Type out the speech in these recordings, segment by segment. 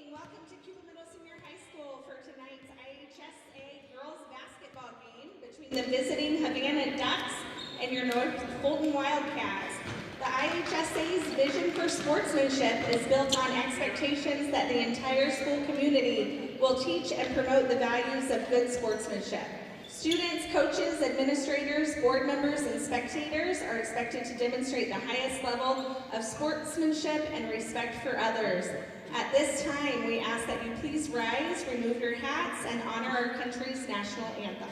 morning. Welcome to Cuba Middle Senior High School for tonight's IHSA girls basketball game between the visiting Havana Ducks and your North Fulton Wildcats. The IHSA's vision for sportsmanship is built on expectations that the entire school community will teach and promote the values of good sportsmanship. Students, coaches, administrators, board members, and spectators are expected to demonstrate the highest level of sportsmanship and respect for others. At this time, we ask that you please rise, remove your hats, and honor our country's national anthem.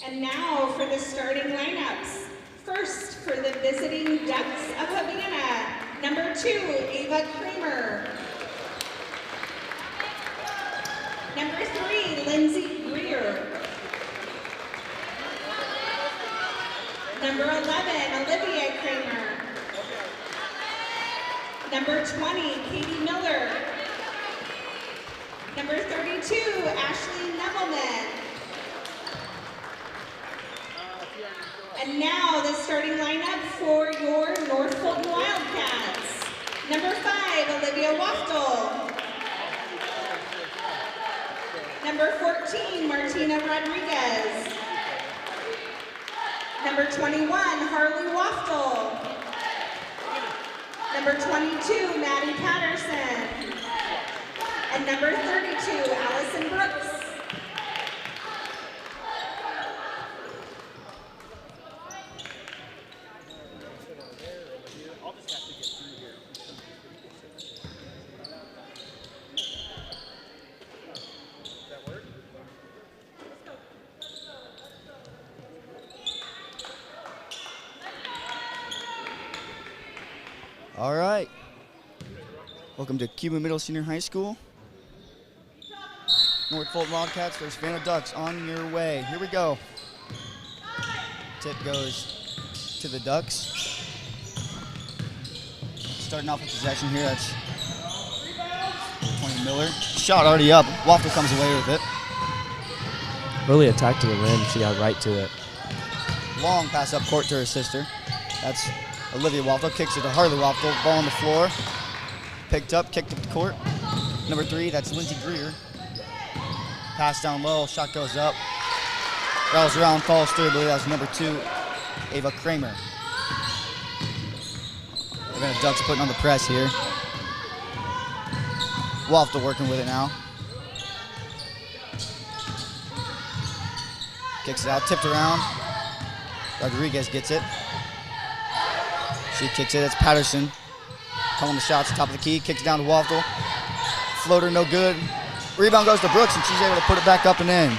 And now for the starting lineups. First, for the visiting Ducks of Havana, number 2, Ava Kramer. Number 3, Lindsay Greer. Number 11, Olivia Kramer. Number 20, Katie Miller. Number 32, Ashley Nevelman. And now the starting lineup for your North Fulton Wildcats. Number 5, Olivia Waftel. Number 14, Martina Rodriguez. Number 21, Harley Waftel. Number 22, Maddie Patterson. And number 32, Allison Brooks. All right. Welcome to Cuba Middle Senior High School. North Fulton Wildcats versus Havana Ducks on your way. Here we go. Tip goes to the Ducks. Starting off with possession here, that's 20 Miller. Shot already up. Waftel comes away with it. Early attack to the rim. She got right to it. Long pass up court to her sister. That's Olivia Waftel, kicks it to Harley Waftel, ball on the floor. Picked up, kicked up the court. Number 3, that's Lindsay Greer. Pass down low, shot goes up. Rattles around, falls through, I believe that was number 2, Ava Kramer. Havana Ducks putting on the press here. Waftel working with it now. Kicks it out, tipped around. Rodriguez gets it. She kicks it, it's Patterson. Calling the shots, top of the key, kicks down to Waftel. Floater, no good. Rebound goes to Brooks, and she's able to put it back up and in.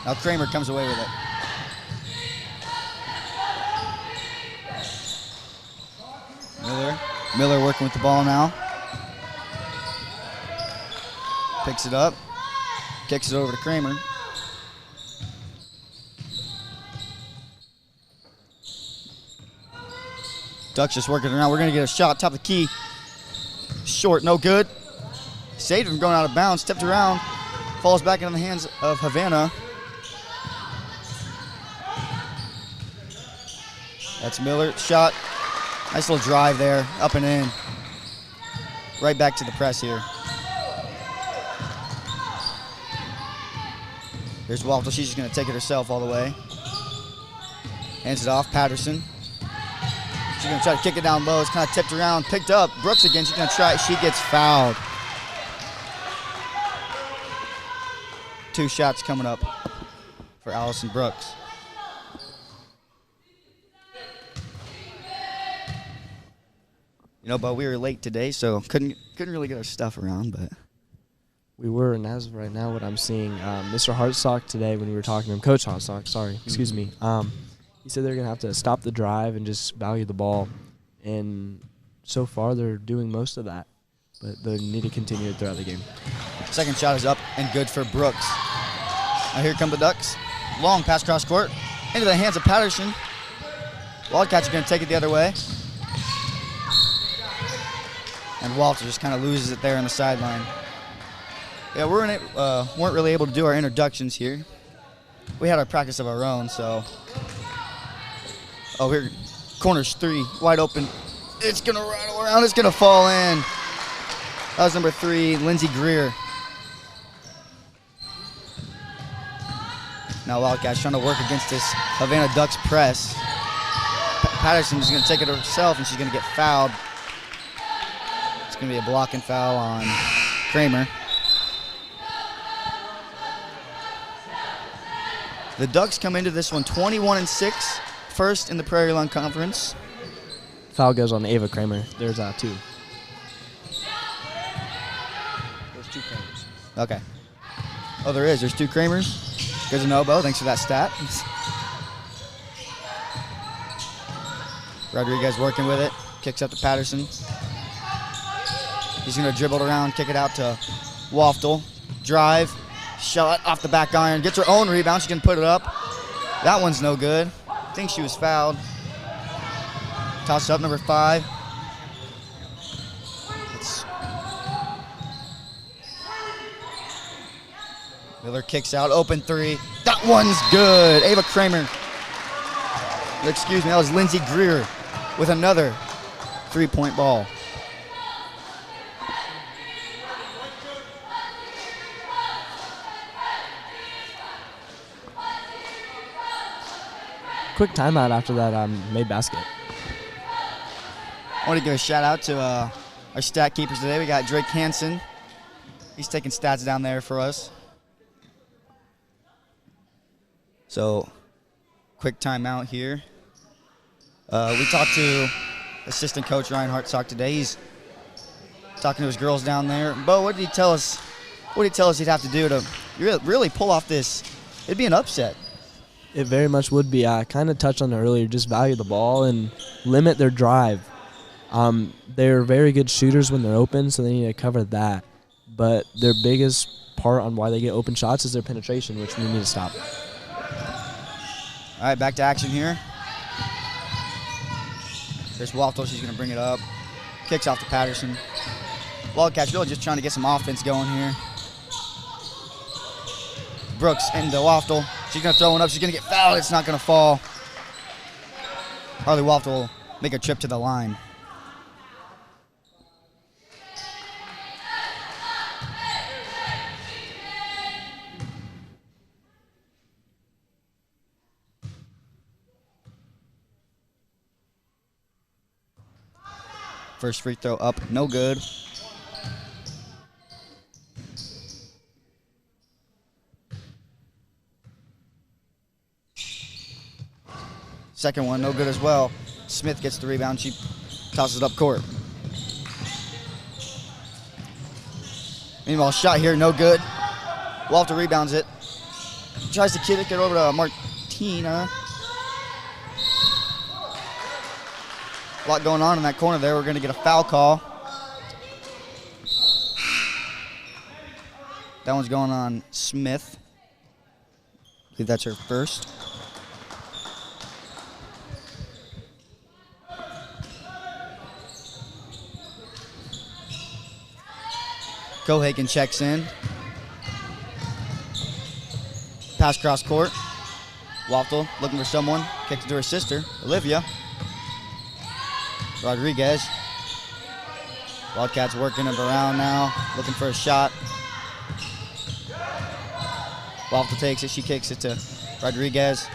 Now Kramer comes away with it. Miller working with the ball now. Picks it up, kicks it over to Kramer. Ducks just working around. We're going to get a shot, top of the key. Short, no good. Saved from going out of bounds, tipped around, falls back into the hands of Havana. That's Miller. Shot. Nice little drive there. Up and in. Right back to the press here. Here's Walter. She's just going to take it herself all the way. Hands it off. Patterson. She's going to try to kick it down low. It's kind of tipped around. Picked up. Brooks again. She's going to try it. She gets fouled. 2 shots coming up for Allison Brooks. You know, but we were late today, so couldn't really get our stuff around, but. We were, and as of right now, what I'm seeing, Mr. Hartsock today, when we were talking to him, Coach Hartsock, sorry, excuse me, he said they're going to have to stop the drive and just value the ball. And so far, they're doing most of that, but they need to continue it throughout the game. Second shot is up and good for Brooks. Now here come the Ducks. Long pass cross court into the hands of Patterson. Wildcats are going to take it the other way. And Walter just kind of loses it there on the sideline. Yeah, we weren't really able to do our introductions here. We had our practice of our own, so. Oh, here, corners 3, wide open. It's going to rattle around. It's going to fall in. That was number 3, Lindsey Greer. Now Wildcats trying to work against this Havana Ducks press. Patterson is going to take it herself, and she's going to get fouled. It's going to be a blocking foul on Kramer. The Ducks come into this one 21-6, first in the Prairie Land Conference. Foul goes on Ava Kramer. There's 2. There's 2 Kramers. Okay. Oh, there is. There's 2 Kramers. Good to know, Bo. Thanks for that stat. Rodriguez working with it. Kicks up to Patterson. He's going to dribble it around, kick it out to Waftel. Drive. Shot off the back iron. Gets her own rebound. She can put it up. That one's no good. I think she was fouled. Toss up, number 5. Miller kicks out. Open 3. That one's good. Ava Kramer. Excuse me, that was Lindsey Greer with another 3-point ball. Quick timeout after that made basket. I want to give a shout out to our stat keepers today. We got Drake Hansen. He's taking stats down there for us. So, quick timeout here. We talked to assistant coach Ryan Hartsock today. He's talking to his girls down there. Bo, what did he tell us? What did he tell us he'd have to do to really pull off this? It'd be an upset. It very much would be. I kind of touched on it earlier. Just value the ball and limit their drive. They're very good shooters when they're open, so they need to cover that. But their biggest part on why they get open shots is their penetration, which we need to stop. All right, back to action here. There's Waftel. She's going to bring it up. Kicks off to Patterson. Wildcats really just trying to get some offense going here. Brooks into Waftel. She's going to throw one up. She's going to get fouled. It's not going to fall. Harley Waftel will make a trip to the line. First free throw up, no good. Second one, no good as well. Smith gets the rebound. She tosses it up court. Meanwhile, shot here, no good. Walter rebounds it. Tries to kick it over to Martina. A lot going on in that corner there. We're going to get a foul call. That one's going on Smith. I believe that's her first. Cohagen checks in. Pass cross court. Waftel looking for someone. Kicks it to her sister, Olivia. Rodriguez. Wildcats working it around now, looking for a shot. Waffle takes it, she kicks it to Rodriguez.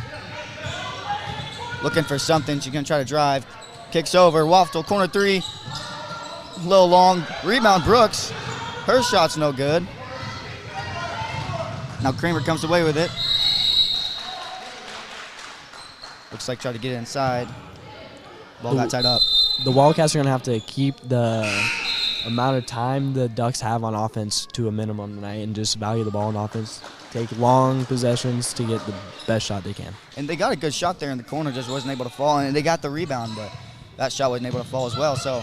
Looking for something, she's gonna try to drive. Kicks over, Waffle, corner three. A little long, rebound Brooks. Her shot's no good. Now Kramer comes away with it. Looks like tried to get it inside. Ball got tied up. The Wildcats are going to have to keep the amount of time the Ducks have on offense to a minimum tonight and just value the ball on offense. Take long possessions to get the best shot they can. And they got a good shot there in the corner, just wasn't able to fall. And they got the rebound, but that shot wasn't able to fall as well. So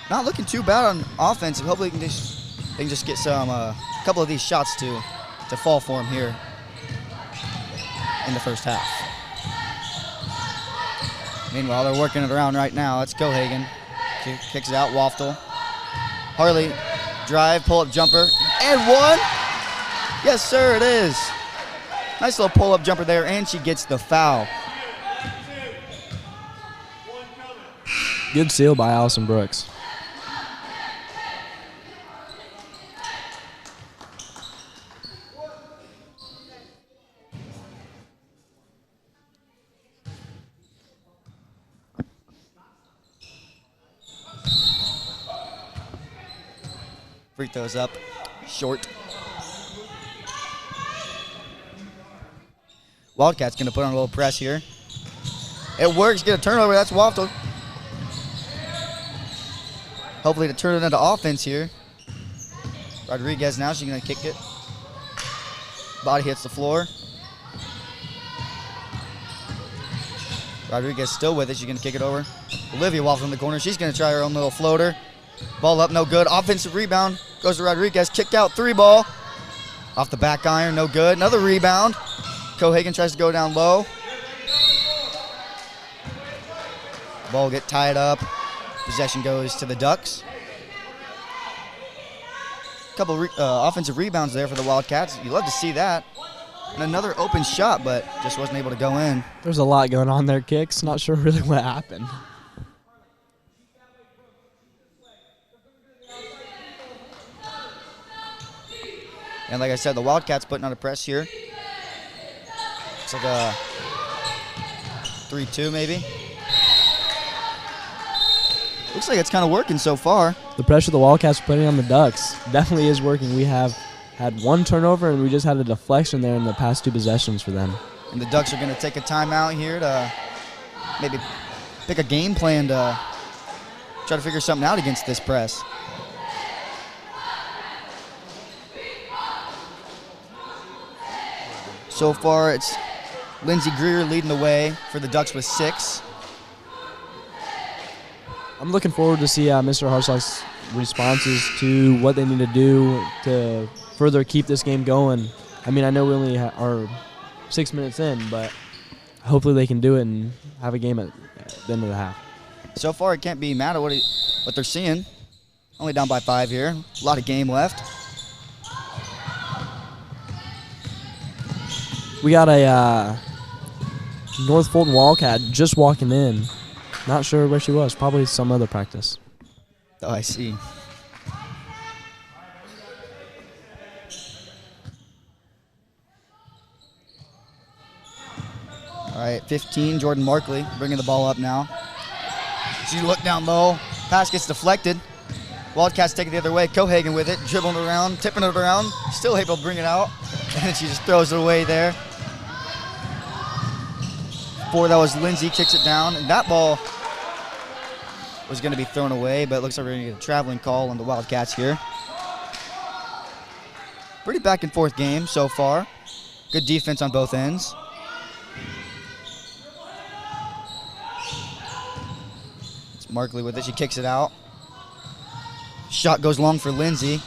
not looking too bad on offense. Hopefully they can just get some couple of these shots to fall for them here in the first half. Meanwhile, they're working it around right now. It's Cohagen. Kicks it out, Waffle. Harley, drive, pull-up jumper, and one. Yes, sir, it is. Nice little pull-up jumper there, and she gets the foul. Good steal by Allison Brooks. Free throws up, short. Wildcats gonna put on a little press here. It works, get a turnover, that's Waffle. Hopefully to turn it into offense here. Rodriguez now, she's gonna kick it. Body hits the floor. Rodriguez still with it, she's gonna kick it over. Olivia Waffle in the corner, she's gonna try her own little floater. Ball up, no good. Offensive rebound goes to Rodriguez. Kicked out, 3-ball. Off the back iron, no good. Another rebound. Cohagen tries to go down low. Ball get tied up. Possession goes to the Ducks. Couple offensive rebounds there for the Wildcats. You love to see that. And another open shot, but just wasn't able to go in. There's a lot going on there, Kicks. Not sure really what happened. And like I said, the Wildcats putting on a press here. It's like a 3-2 maybe. Looks like it's kind of working so far. The pressure the Wildcats are putting on the Ducks definitely is working. We have had one turnover, and we just had a deflection there in the past two possessions for them. And the Ducks are going to take a timeout here to maybe pick a game plan to try to figure something out against this press. So far, it's Lindsey Greer leading the way for the Ducks with 6. I'm looking forward to see Mr. Hartsock's responses to what they need to do to further keep this game going. I mean, I know we only are 6 minutes in, but hopefully they can do it and have a game at the end of the half. So far, it can't be mad at what they're seeing. Only down by 5 here. A lot of game left. We got a North Fulton Wildcat just walking in. Not sure where she was. Probably some other practice. Oh, I see. All right, 15, Jordan Markley bringing the ball up now. She looked down low. Pass gets deflected. Wildcats take it the other way. Cohagen with it, dribbling it around, tipping it around. Still able to bring it out. And then she just throws it away there. Before that was Lindsay, kicks it down. And that ball was going to be thrown away, but it looks like we're going to get a traveling call on the Wildcats here. Pretty back and forth game so far. Good defense on both ends. It's Markley with it. She kicks it out. Shot goes long for Lindsay.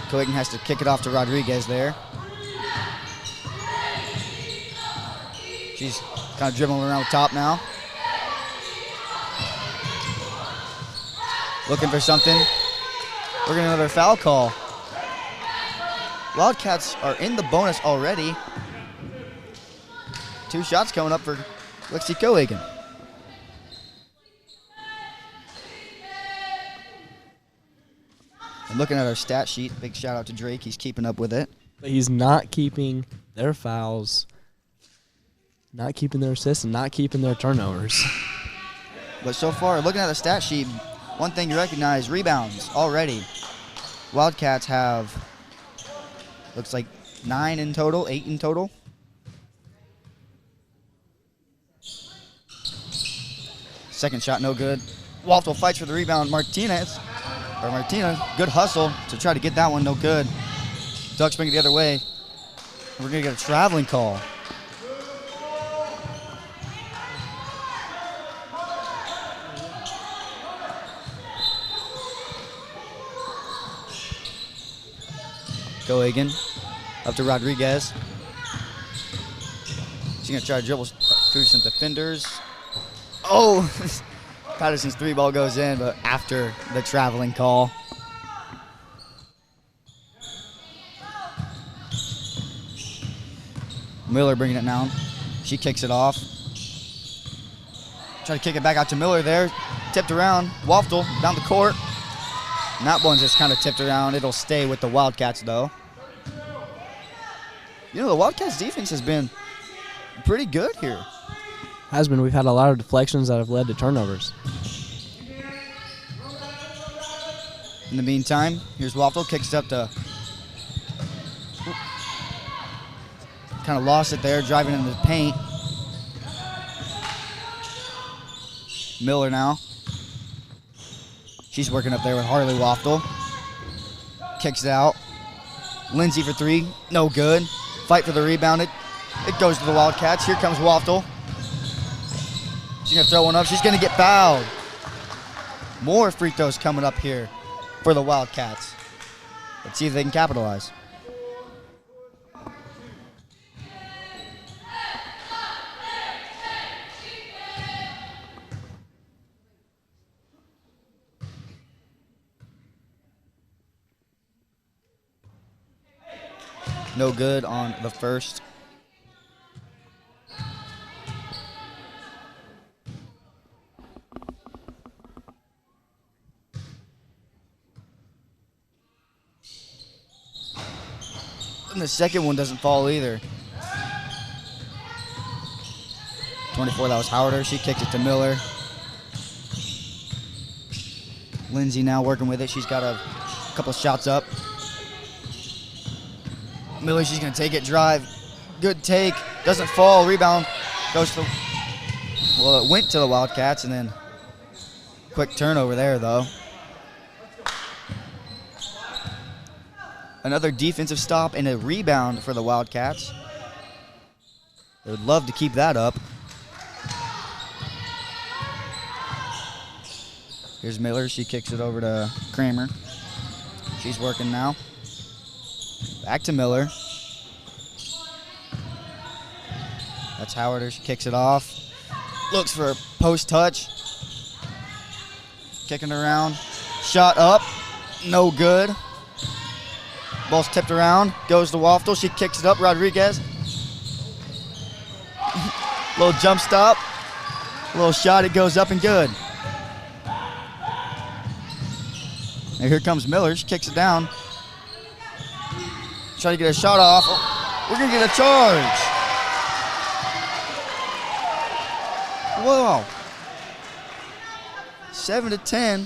Cohagen has to kick it off to Rodriguez there. She's kind of dribbling around the top now. Looking for something. We're getting another foul call. Wildcats are in the bonus already. 2 shots coming up for Lexi Cohagen. And looking at our stat sheet, big shout out to Drake. He's keeping up with it. But he's not keeping their fouls, not keeping their assists, and not keeping their turnovers. But so far, looking at the stat sheet, one thing you recognize, rebounds already. Wildcats have, looks like 9 in total, 8 in total. Second shot, no good. Walto fights for the rebound. Martina, good hustle to try to get that one, no good. Ducks bring it the other way. We're going to get a traveling call. Cohagen up to Rodriguez. She's going to try to dribble through some defenders. Oh, Patterson's 3 ball goes in, but after the traveling call. Miller bringing it down. She kicks it off. Try to kick it back out to Miller there. Tipped around. Waftel down the court. And that one's just kind of tipped around. It'll stay with the Wildcats, though. You know, the Wildcats' defense has been pretty good here. Has been. We've had a lot of deflections that have led to turnovers. In the meantime, here's Waftel. Kicks it up to... Kind of lost it there, driving into the paint. Miller now. She's working up there with Harley Waftel. Kicks it out. Lindsay for 3, no good. Fight for the rebound. It goes to the Wildcats. Here comes Waftel. She's going to throw one up. She's going to get fouled. More free throws coming up here for the Wildcats. Let's see if they can capitalize. No good on the first. And the second one doesn't fall either. 24, that was Howard. She kicked it to Miller. Lindsay now working with it. She's got a couple shots up. Miller, she's going to take it, drive. Good take. Doesn't fall. Rebound goes to, well, it went to the Wildcats, and then quick turnover there, though. Another defensive stop and a rebound for the Wildcats. They would love to keep that up. Here's Miller. She kicks it over to Kramer. She's working now. Back to Miller. That's Howard. She kicks it off. Looks for a post touch. Kicking around. Shot up. No good. Ball's tipped around. Goes to Waftel. She kicks it up. Rodriguez. Little jump stop. Little shot. It goes up and good. And here comes Miller. She kicks it down. Try to get a shot off. Oh, we're going to get a charge. Whoa. 7-10.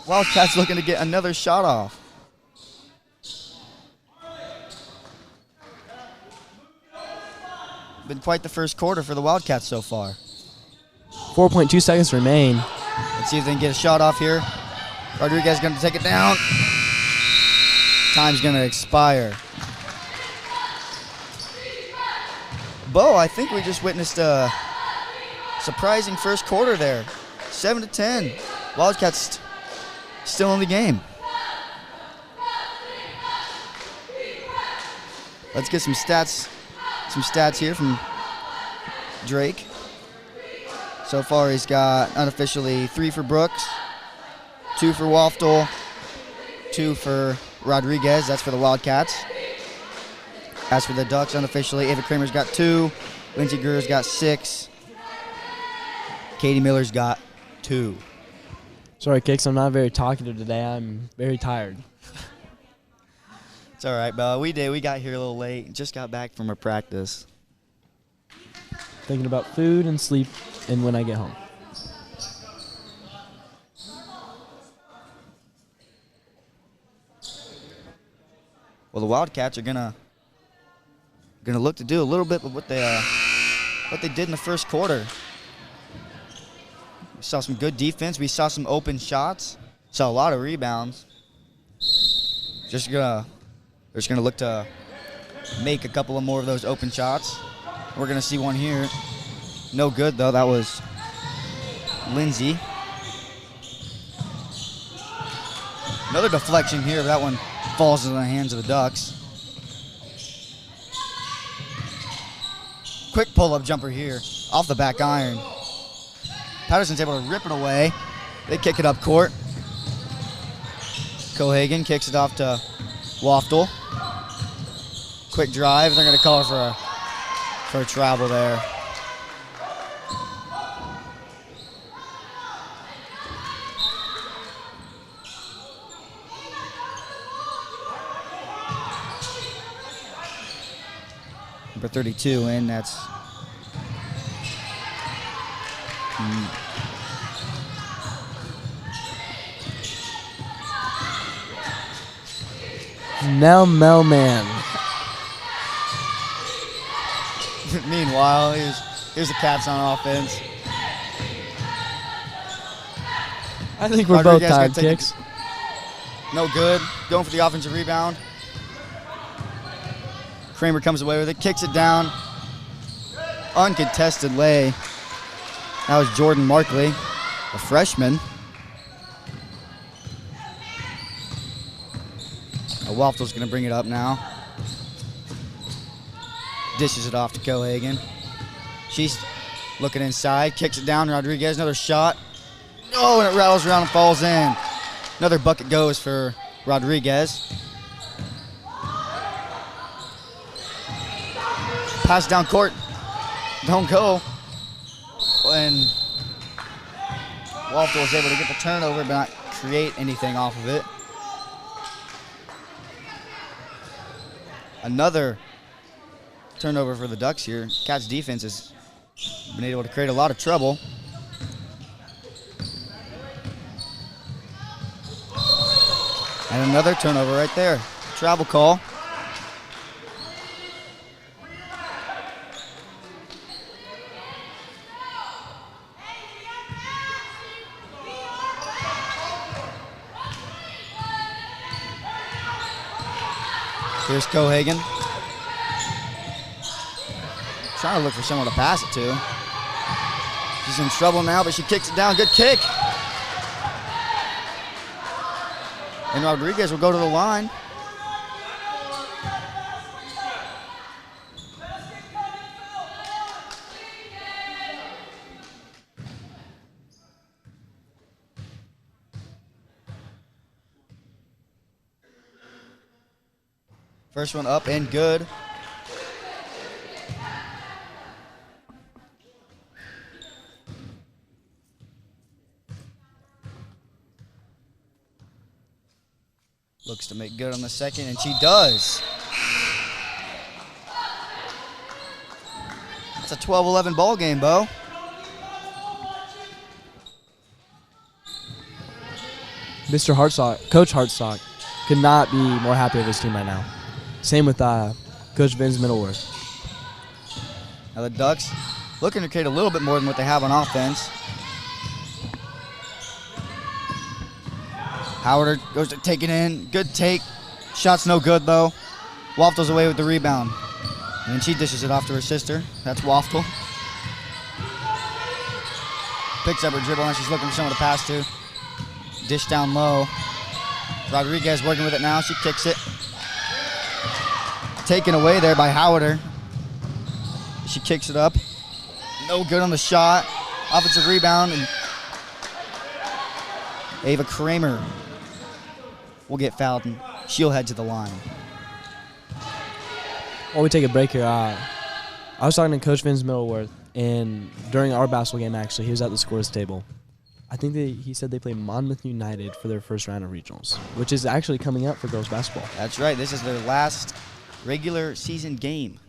Wildcats looking to get another shot off. Been quite the first quarter for the Wildcats so far. 4.2 seconds remain. Let's see if they can get a shot off here. Rodriguez going to take it down. Time's going to expire. Bo, I think we just witnessed a surprising first quarter there. 7-10. Wildcats still in the game. Let's get some stats here from Drake. So far he's got unofficially 3 for Brooks, 2 for Waftel, 2 for Rodriguez. That's for the Wildcats. As for the Ducks, unofficially, Ava Kramer's got 2, Lindsey Greer's got 6. Katie Miller's got 2. Sorry, Kicks, I'm not very talkative today. I'm very tired. It's all right, Bella. We got here a little late. Just got back from our practice. Thinking about food and sleep and when I get home. Well, the Wildcats are gonna look to do a little bit of what they did in the first quarter. We saw some good defense. We saw some open shots. Saw a lot of rebounds. They're just gonna look to make a couple of more of those open shots. We're gonna see one here. No good though. That was Lindsay. Another deflection here. That one falls into the hands of the Ducks. Quick pull-up jumper here off the back iron. Patterson's able to rip it away. They kick it up court. Cohagen kicks it off to Waftel. Quick drive. They're going to call her for a travel there. Number 32 in, that's Now Melman. Meanwhile, here's the Cats on offense. I think we're both tired, Kicks. No good. Going for the offensive rebound. Kramer comes away with it, kicks it down. Uncontested lay. That was Jordan Markley, a freshman. Waftel's going to bring it up now. Dishes it off to Cohagen. She's looking inside, kicks it down. Rodriguez, another shot. Oh, and it rattles around and falls in. Another bucket goes for Rodriguez. Pass down court. Don't go. And Waftel was able to get the turnover but not create anything off of it. Another turnover for the Ducks here. Cats defense has been able to create a lot of trouble. And another turnover right there. Travel call. Here's Cohagen. Trying to look for someone to pass it to. She's in trouble now, but she kicks it down. Good kick. And Rodriguez will go to the line. First one up and good. Looks to make good on the second, and she does. It's a 12-11 ball game, Bo. Mr. Hartsock, Coach Hartsock, could not be more happy with his team right now. Same with Coach Vince Middleworth. Now the Ducks looking to create a little bit more than what they have on offense. Howard goes to take it in. Good take. Shot's no good, though. Waftel's away with the rebound. And then she dishes it off to her sister. That's Waftel. Picks up her dribble, and she's looking for someone to pass to. Dish down low. Rodriguez working with it now. She kicks it. Taken away there by Howard. She kicks it up. No good on the shot. Offensive rebound. And Ava Kramer will get fouled, and she'll head to the line. While we take a break here, I was talking to Coach Vince Middleworth, and during our basketball game, actually, he was at the scores table. I think he said they played Monmouth United for their first round of regionals, which is actually coming up for girls basketball. That's right. This is their last regular season game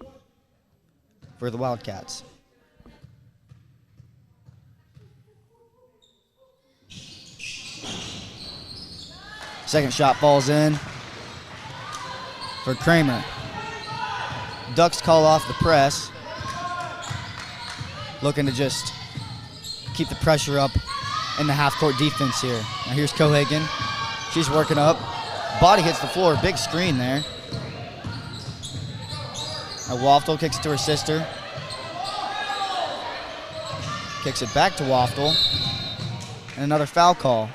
for the Wildcats. Second shot falls in for Kramer. Ducks call off the press. Looking to just keep the pressure up in the half-court defense here. Now here's Cohagen. She's working up. Body hits the floor. Big screen there. Now Waftel kicks it to her sister. Kicks it back to Waftel. And another foul call.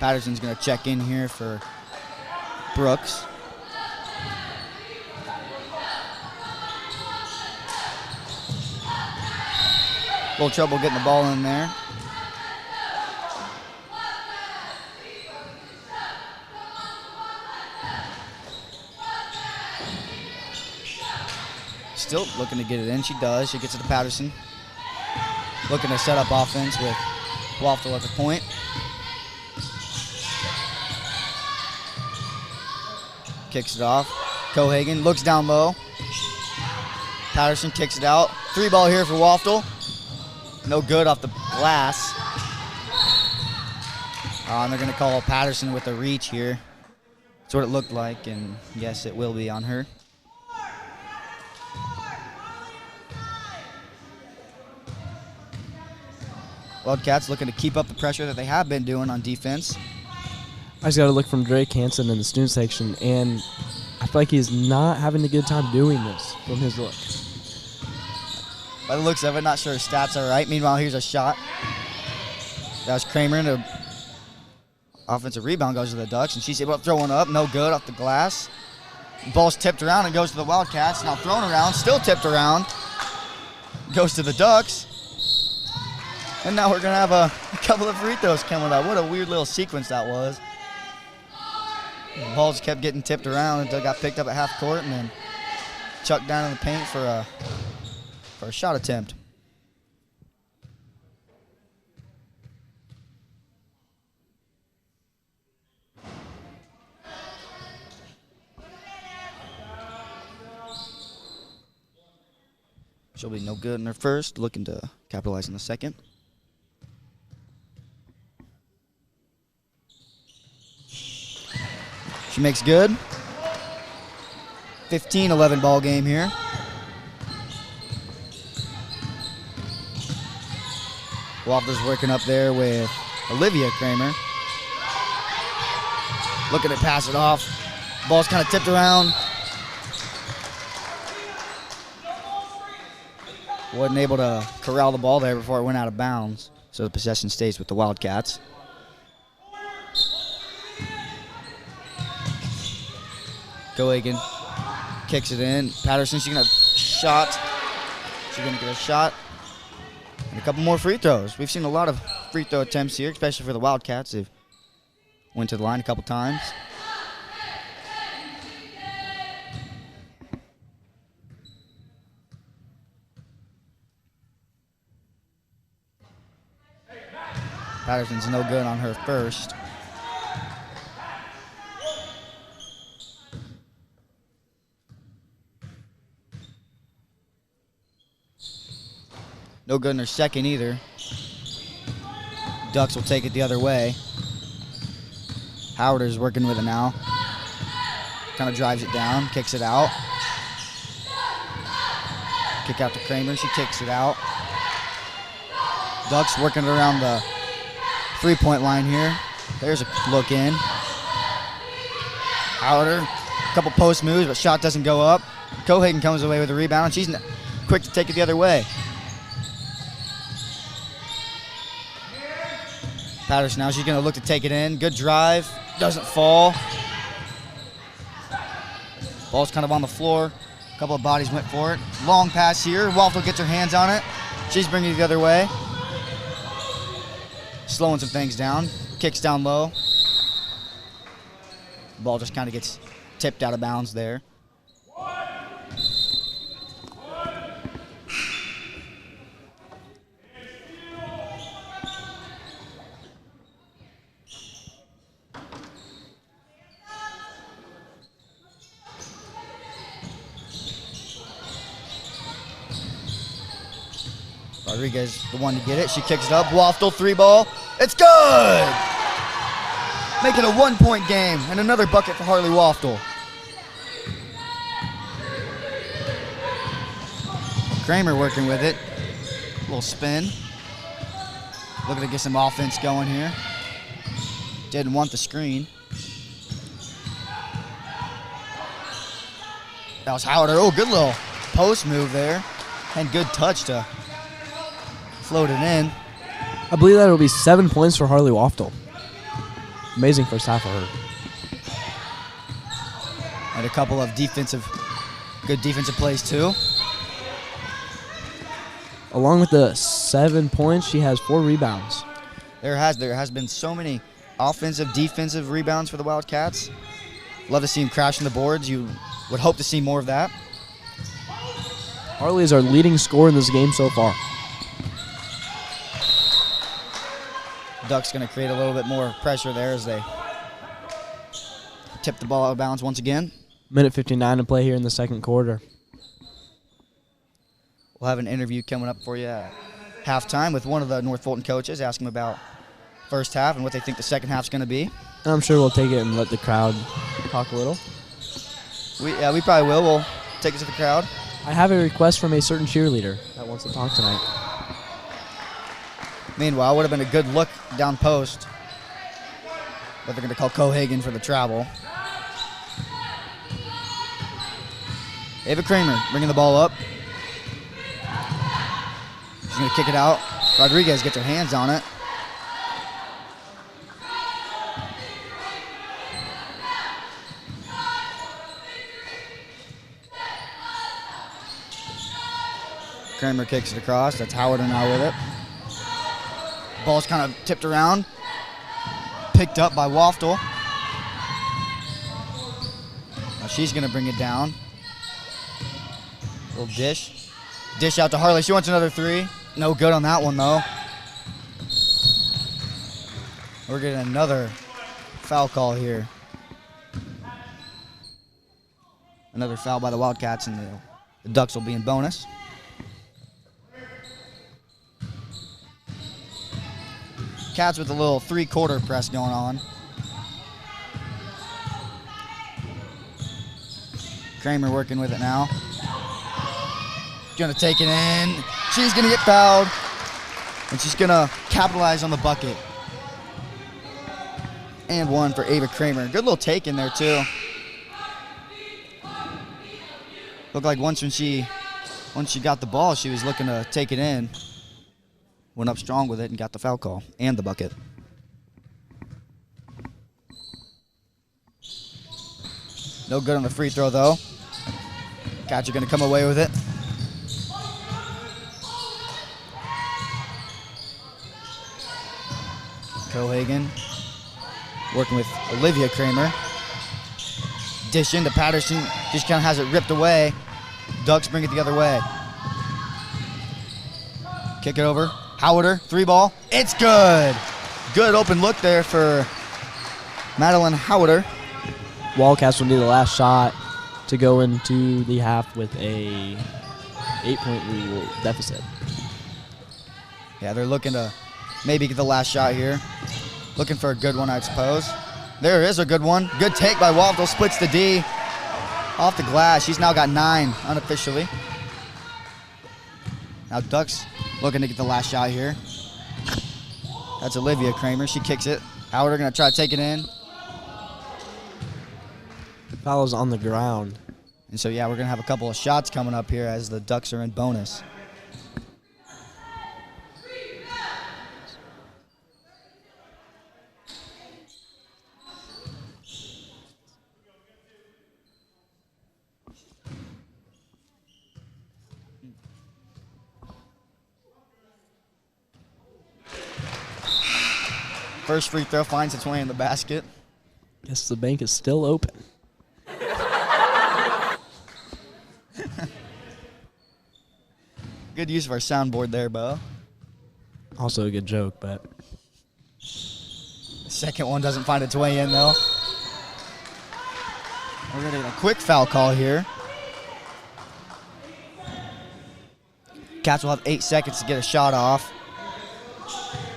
Patterson's going to check in here for Brooks. A little trouble getting the ball in there. Still looking to get it in. She does. She gets it to Patterson. Looking to set up offense with Waftel at the point. Kicks it off. Cohagen looks down low. Patterson kicks it out. 3-ball here for Waftel. No good off the glass. And they're going to call Patterson with a reach here. That's what it looked like, and yes, it will be on her. Wildcats looking to keep up the pressure that they have been doing on defense. I just got to look from Drake Hansen in the student section, and I feel like he's not having a good time doing this from his look. By the looks of it, not sure his stats are right. Meanwhile, here's a shot. That was Kramer, and an offensive rebound goes to the Ducks, and she's able to throw one up. No good off the glass. Ball's tipped around and goes to the Wildcats. Now thrown around, still tipped around. Goes to the Ducks. And now we're going to have a couple of free throws coming up. What a weird little sequence that was. The balls kept getting tipped around until it got picked up at half court and then chucked down in the paint for a shot attempt. She'll be no good in her first, looking to capitalize in the second. She makes good. 15-11 ball game here. Waftel's working up there with Olivia Kramer. Looking to pass it off. Ball's kind of tipped around. Wasn't able to corral the ball there before it went out of bounds. So the possession stays with the Wildcats. Cohagen kicks it in. Patterson, she's going to shot. She's going to get a shot. And a couple more free throws. We've seen a lot of free throw attempts here, especially for the Wildcats. They've went to the line a couple times. Patterson's no good on her first. No good in her second either. Ducks will take it the other way. Howard is working with it now. Kind of drives it down, kicks it out. Kick out to Kramer, she kicks it out. Ducks working it around the three-point line here. There's a look in. Howard, a couple post moves, but shot doesn't go up. Cohagen comes away with the rebound, and she's quick to take it the other way. Patterson now, she's going to look to take it in. Good drive, doesn't fall. Ball's kind of on the floor. couple of bodies went for it. Long pass here. Waftel gets her hands on it. She's bringing it the other way. Slowing some things down. Kicks down low. Ball just kind of gets tipped out of bounds there. Rodriguez, the one to get it. She kicks it up. Waftel, 3-ball. It's good! Make it a 1-point game and another bucket for Harley Waftel. Kramer working with it. A little spin. Looking to get some offense going here. Didn't want the screen. That was Howard. Oh, good little post move there. And good touch to float it in. I believe that will be 7 points for Harley Waftel. Amazing first half of her. And a couple of good defensive plays too. Along with the 7 points, she has 4 rebounds. There has been so many offensive, defensive rebounds for the Wildcats. Love to see them crashing the boards. You would hope to see more of that. Harley is our leading scorer in this game so far. Ducks going to create a little bit more pressure there as they tip the ball out of bounds once again. Minute 59 to play here in the second quarter. We'll have an interview coming up for you at halftime with one of the North Fulton coaches, asking about first half and what they think the second half's going to be. And I'm sure we'll take it and let the crowd talk a little. We probably will. We'll take it to the crowd. I have a request from a certain cheerleader that wants to talk tonight. Meanwhile, would have been a good look down post, but they're going to call Cohagen for the travel. Ava Kramer bringing the ball up. She's going to kick it out. Rodriguez gets her hands on it. Kramer kicks it across. That's Howard now with it. Ball's kind of tipped around. Picked up by Waftel. Now she's going to bring it down. Little dish. Dish out to Harley. She wants another 3. No good on that one, though. We're getting another foul call here. Another foul by the Wildcats, and the Ducks will be in bonus. Cats with a little 3-quarter press going on. Kramer working with it now. Gonna take it in. She's gonna get fouled. And she's gonna capitalize on the bucket. And 1 for Ava Kramer. Good little take in there too. Looked like once she got the ball, she was looking to take it in. Went up strong with it and got the foul call and the bucket. No good on the free throw, though. Cats are going to come away with it. Cohagen working with Olivia Kramer. Dish into Patterson. Just kind of has it ripped away. Ducks bring it the other way. Kick it over. Howarder, 3-ball. It's good. Good open look there for Madeline Howarder. Wildcats will need the last shot to go into the half with a 8-point deficit. Yeah, they're looking to maybe get the last shot here. Looking for a good one, I suppose. There is a good one. Good take by Waftel. Splits the D. Off the glass. She's now got 9 unofficially. Now Ducks looking to get the last shot here. That's Olivia Kramer. She kicks it. Howard going to try to take it in. The foul is on the ground. And so, yeah, we're going to have a couple of shots coming up here as the Ducks are in bonus. First free throw finds its way in the basket. Guess the bank is still open. Good use of our soundboard there, Bo. Also a good joke, but The second one doesn't find its way in, though. We're going to get a quick foul call here. Cats will have 8 seconds to get a shot off.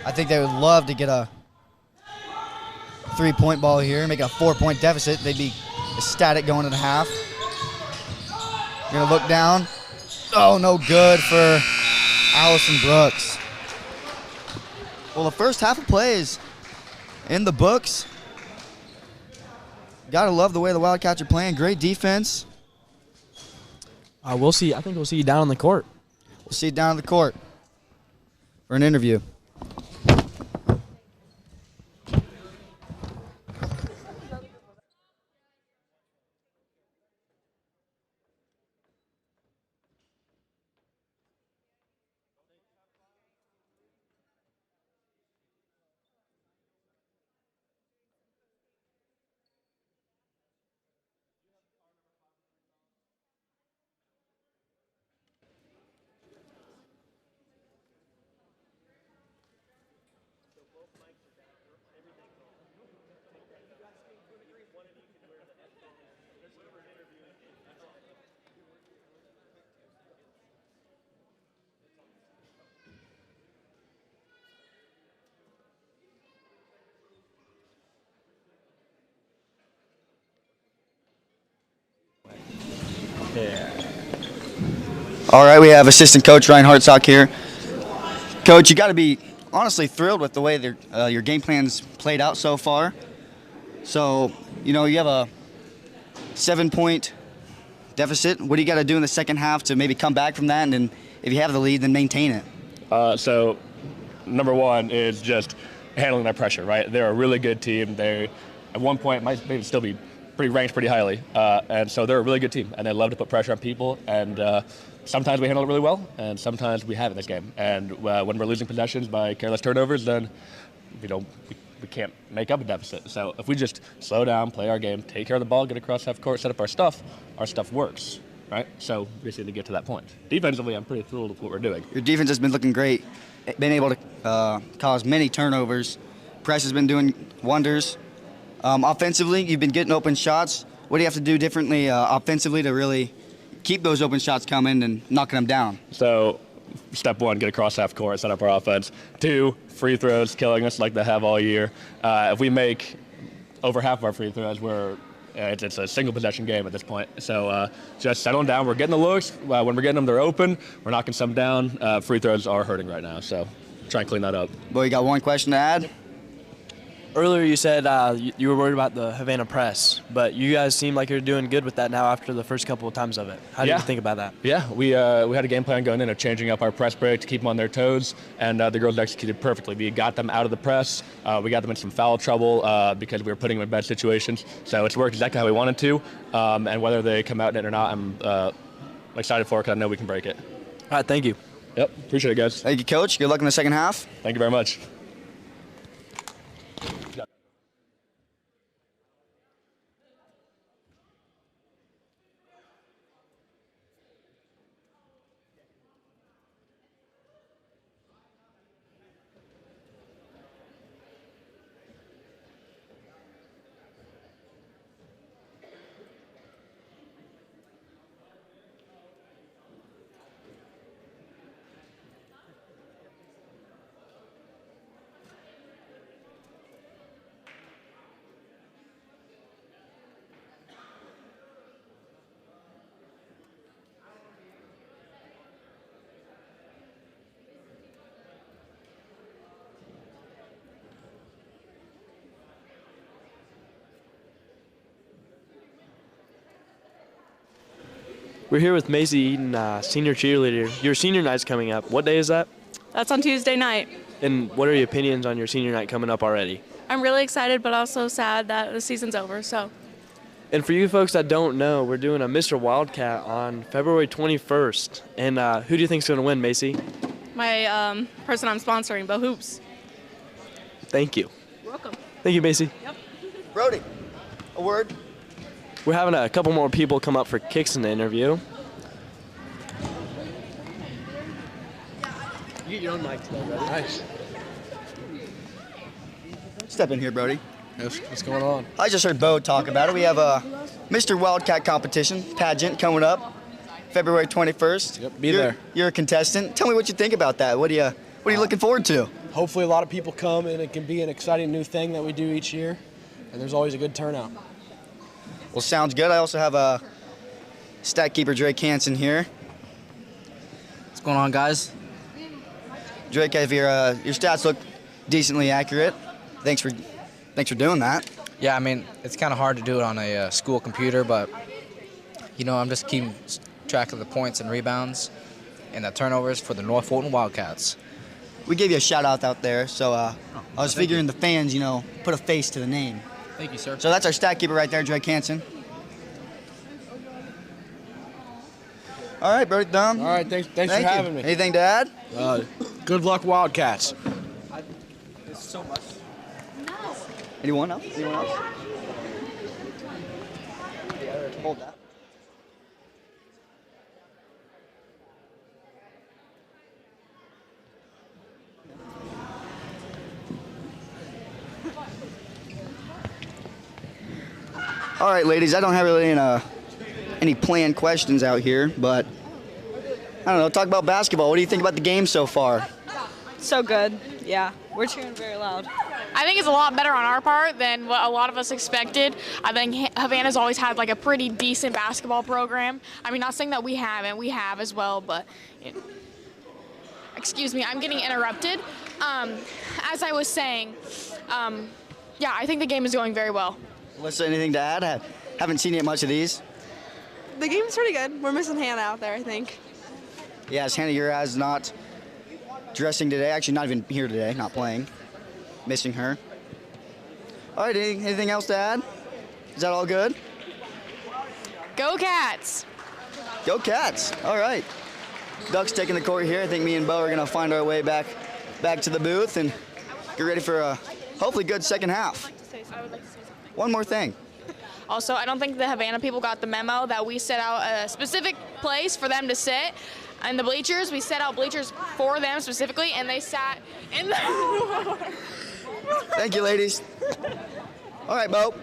I think they would love to get a 3-point ball here, make it a 4-point deficit. They'd be ecstatic going into half. Going to look down. Oh, no good for Allison Brooks. Well, the first half of play is in the books. Gotta love the way the Wildcats are playing. Great defense. we'll see. I think we'll see you down on the court. We'll see you down on the court for an interview. All right, we have assistant coach Ryan Hartsock here. Coach, you got to be honestly thrilled with the way your game plan's played out so far. So, you have a 7-point deficit. What do you got to do in the second half to maybe come back from that? And then if you have the lead, then maintain it? So, number one is just handling that pressure, right? They're a really good team. They, at one point, might maybe still be ranked pretty highly. And so they're a really good team, and they love to put pressure on people. And sometimes we handle it really well, and sometimes we have in this game. And when we're losing possessions by careless turnovers, then we can't make up a deficit. So if we just slow down, play our game, take care of the ball, get across half court, set up our stuff works, right? So we just need to get to that point. Defensively, I'm pretty thrilled with what we're doing. Your defense has been looking great, been able to cause many turnovers. Press has been doing wonders. Offensively, you've been getting open shots. What do you have to do differently offensively to really keep those open shots coming and knocking them down? So step one, get across half court, set up our offense. 2, free throws, killing us like they have all year. If we make over half of our free throws, it's a single possession game at this point. So just settling down. We're getting the looks. When we're getting them, they're open. We're knocking some down. Free throws are hurting right now, so try and clean that up. Boy, you got one question to add? Earlier you said you were worried about the Havana press, but you guys seem like you're doing good with that now after the first couple of times of it. How do you think about that? Yeah, we had a game plan going in of changing up our press break to keep them on their toes, and the girls executed perfectly. We got them out of the press. We got them in some foul trouble because we were putting them in bad situations. So it's worked exactly how we wanted to, and whether they come out in it or not, I'm excited for it because I know we can break it. All right, thank you. Yep, appreciate it, guys. Thank you, Coach. Good luck in the second half. Thank you very much. We're here with Macy Eden, senior cheerleader. Your senior night's coming up. What day is that? That's on Tuesday night. And what are your opinions on your senior night coming up already? I'm really excited, but also sad that the season's over. So, And for you folks that don't know, we're doing a Mr. Wildcat on February 21st. And who do you think's going to win, Macy? my person I'm sponsoring, Bo Hoops. Thank you. Thank you, Macy. Brody, a word? We're having a couple more people come up for kicks in the interview. You get your own mic today, brother. Nice. Step in here, Brody. What's going on? I just heard Bo talk about it. We have a Mr. Wildcat competition pageant coming up February 21st. Yep, be there. You're a contestant. Tell me what you think about that. What are you looking forward to? Hopefully a lot of people come and it can be an exciting new thing that we do each year. And there's always a good turnout. Well, sounds good. I also have a stat keeper, Drake Hansen, here. What's going on, guys? Drake, if your stats look decently accurate, thanks for doing that. Yeah, I mean, it's kind of hard to do it on a school computer, but, you know, I'm just keeping track of the points and rebounds and the turnovers for the North Fulton Wildcats. We gave you a shout out there, so I was figuring the fans, put a face to the name. Thank you, sir. So that's our stat keeper right there, Drake Hansen. All right, Brody Thumb. All right, thanks for having me. Anything to add? Good luck, Wildcats. Anyone else? Hold that. All right, ladies, I don't have really any planned questions out here, but I don't know, talk about basketball. What do you think about the game so far? So good. Yeah, we're cheering very loud. I think it's a lot better on our part than what a lot of us expected. I think Havana's always had like a pretty decent basketball program. I mean, not saying that we haven't, we have as well, but excuse me, I'm getting interrupted. As I was saying, yeah, I think the game is going very well. Melissa, anything to add? Haven't seen yet much of these. The game's pretty good. We're missing Hannah out there, I think. Yes, Hannah Uraz not dressing today. Actually, not even here today, not playing. Missing her. All right, anything else to add? Is that all good? Go Cats! Go Cats! All right. Ducks taking the court here. I think me and Bo are going to find our way back to the booth and get ready for a hopefully good second half. I would like to say something. One more thing. Also, I don't think the Havana people got the memo that we set out a specific place for them to sit. In the bleachers, we set out bleachers for them specifically, and they sat in the... Thank you, ladies. All right, Bo.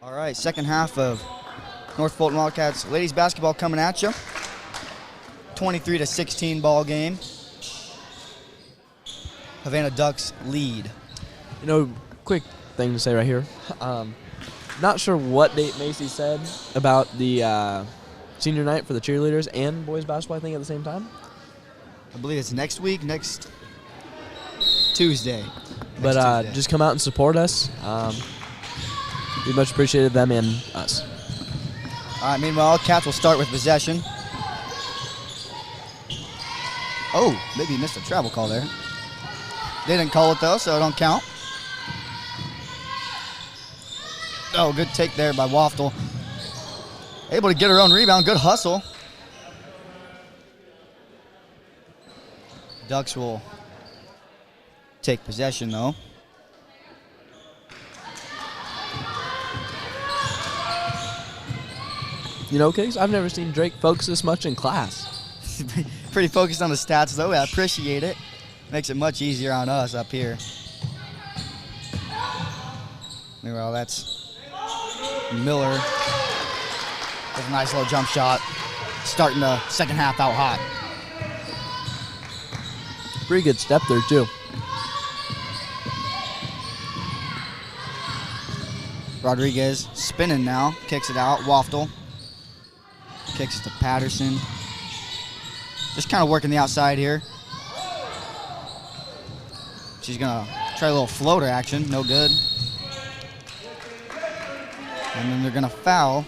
All right, second half of North Fulton Wildcats ladies basketball coming at you. 23-16 ball game. Havana Ducks lead. You know, quick thing to say right here. Not sure what Nate Macy said about the senior night for the cheerleaders and boys basketball, I think, at the same time. I believe it's next week, next Tuesday. But just come out and support us. We much appreciated them and us. All right, meanwhile, Cats will start with possession. Oh, maybe he missed a travel call there. They didn't call it, though, so it don't count. Oh, good take there by Waftel. Able to get her own rebound. Good hustle. Ducks will take possession, though. You know, Kiggs, I've never seen Drake focus this much in class. Pretty focused on the stats, though. I appreciate it. Makes it much easier on us up here. Meanwhile, that's Miller with a nice little jump shot. Starting the second half out hot. Pretty good step there, too. Rodriguez spinning now. Kicks it out. Waftel. Kicks it to Patterson. Just kind of working the outside here. She's going to try a little floater action. No good. And then they're going to foul.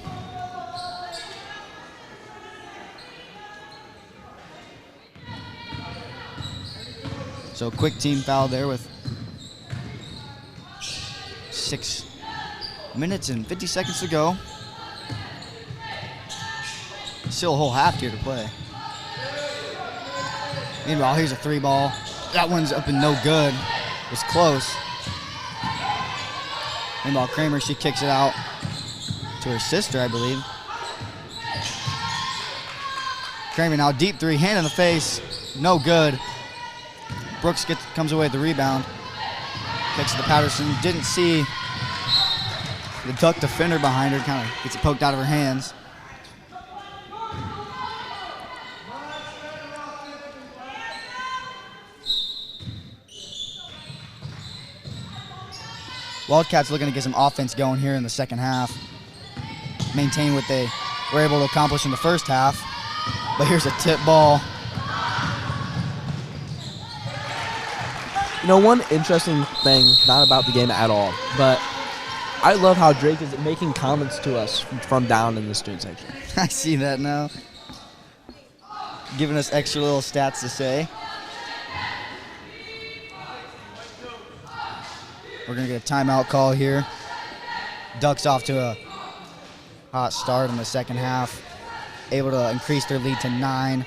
So quick team foul there with 6 minutes and 50 seconds to go. Still a whole half here to play. Meanwhile, here's a 3-ball. That one's up and no good. It was close. Meanwhile, Kramer, she kicks it out to her sister, I believe. Kramer now deep 3, hand in the face. No good. Brooks comes away with the rebound. Kicks it to Patterson. Didn't see the Duck defender behind her. Kind of gets it poked out of her hands. Wildcats looking to get some offense going here in the second half. Maintain what they were able to accomplish in the first half. But here's a tip ball. You know, one interesting thing, not about the game at all, but I love how Drake is making comments to us from down in the student section. I see that now. Giving us extra little stats to say. We're going to get a timeout call here. Ducks off to a hot start in the second half. Able to increase their lead to 9.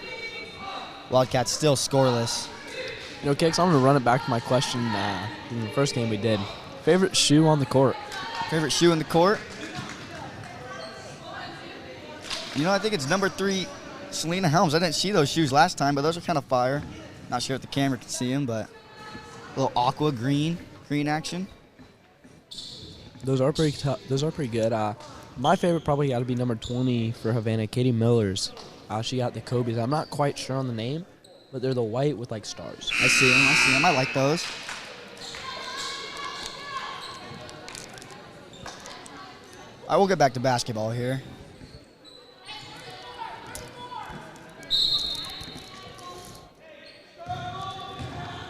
Wildcats still scoreless. You know, Kicks, I'm going to run it back to my question in the first game we did. Favorite shoe on the court? Favorite shoe in the court? You know, I think it's number 3, Selena Helms. I didn't see those shoes last time, but those are kind of fire. Not sure if the camera can see them, but a little aqua green action. Those are pretty those are pretty good. My favorite probably got to be number 20 for Havana, Katie Miller's. She got the Kobe's. I'm not quite sure on the name, but they're the white with like stars. I see them. I like those. I will get back to basketball here.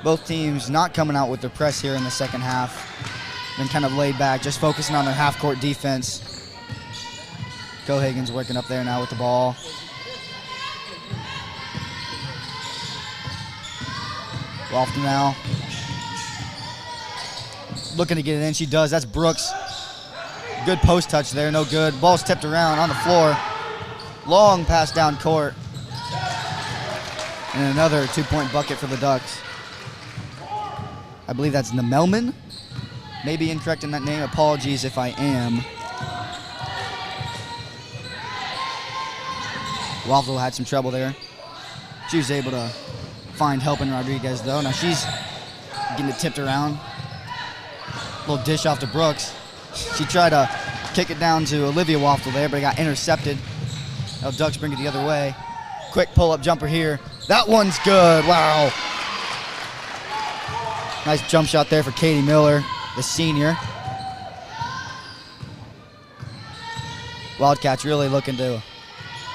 Both teams not coming out with their press here in the second half. Been kind of laid back, just focusing on their half-court defense. Cohagen's working up there now with the ball. Waftel now. Looking to get it in. She does. That's Brooks. Good post touch there. No good. Ball's tipped around on the floor. Long pass down court. And another 2-point bucket for the Ducks. I believe that's Nemelman. Maybe incorrect in that name. Apologies if I am. Waftel had some trouble there. She was able to find help in Rodriguez, though. Now she's getting it tipped around. Little dish off to Brooks. She tried to kick it down to Olivia Waffle there, but it got intercepted. Now Ducks bring it the other way. Quick pull-up jumper here. That one's good. Wow. Nice jump shot there for Katie Miller, the senior. Wildcats really looking to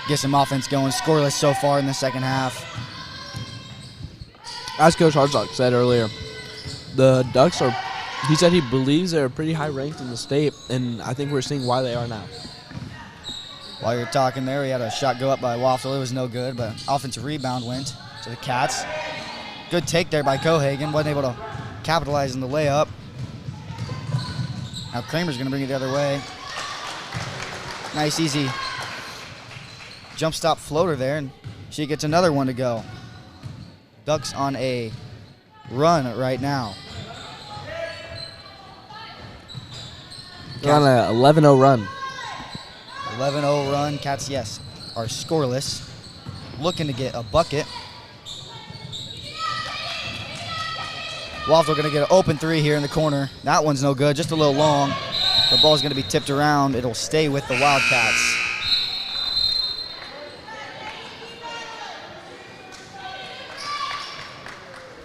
get some offense going. Scoreless so far in the second half. As Coach Hartsock said earlier, the Ducks are, he said he believes they're pretty high ranked in the state, and I think we're seeing why they are now. While you're talking there, we had a shot go up by Waffle. It was no good, but offensive rebound went to the Cats. Good take there by Cohagen. Wasn't able to capitalize on the layup. Now Kramer's going to bring it the other way. Nice, easy jump stop floater there, and she gets another one to go. Ducks on a run right now. They're on a 11-0 run. 11-0 run. Cats, yes, are scoreless. Looking to get a bucket. Waffle going to get an open three here in the corner. That one's no good, just a little long. The ball's going to be tipped around. It'll stay with the Wildcats.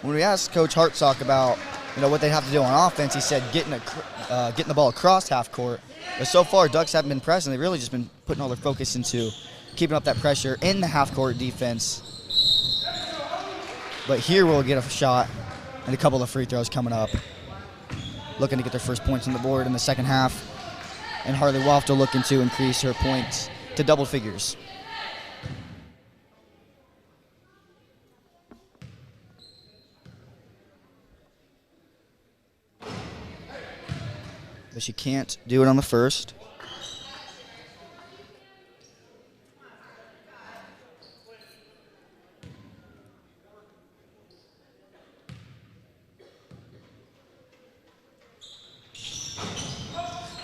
When we asked Coach Hartsock about what they have to do on offense, he said getting the ball across half court. But so far, Ducks haven't been pressing. They've really just been putting all their focus into keeping up that pressure in the half court defense. But here we'll get a shot and a couple of free throws coming up. Looking to get their first points on the board in the second half. And Harley Waffle looking to increase her points to double figures. But she can't do it on the first.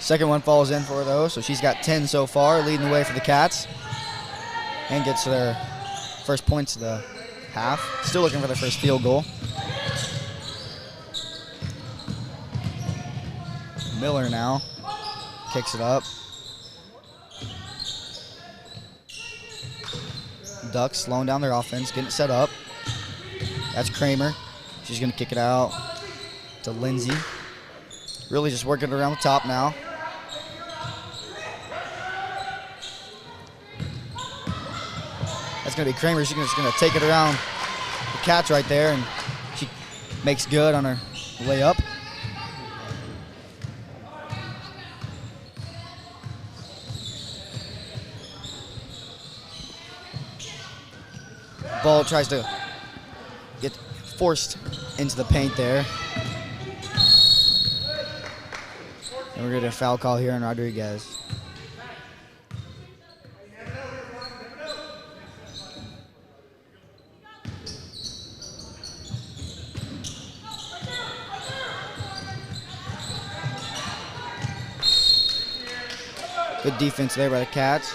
Second one falls in for her, though, so she's got 10 so far, leading the way for the Cats. And gets their first points of the half. Still looking for their first field goal. Miller now kicks it up. Ducks slowing down their offense, getting it set up. That's Kramer. She's going to kick it out to Lindsay. Really just working around the top now. That's going to be Kramer. She's just going to take it around the Cats right there, and she makes good on her layup. Ball tries to get forced into the paint there. And we're going to get a foul call here on Rodriguez. Good defense there by the Cats.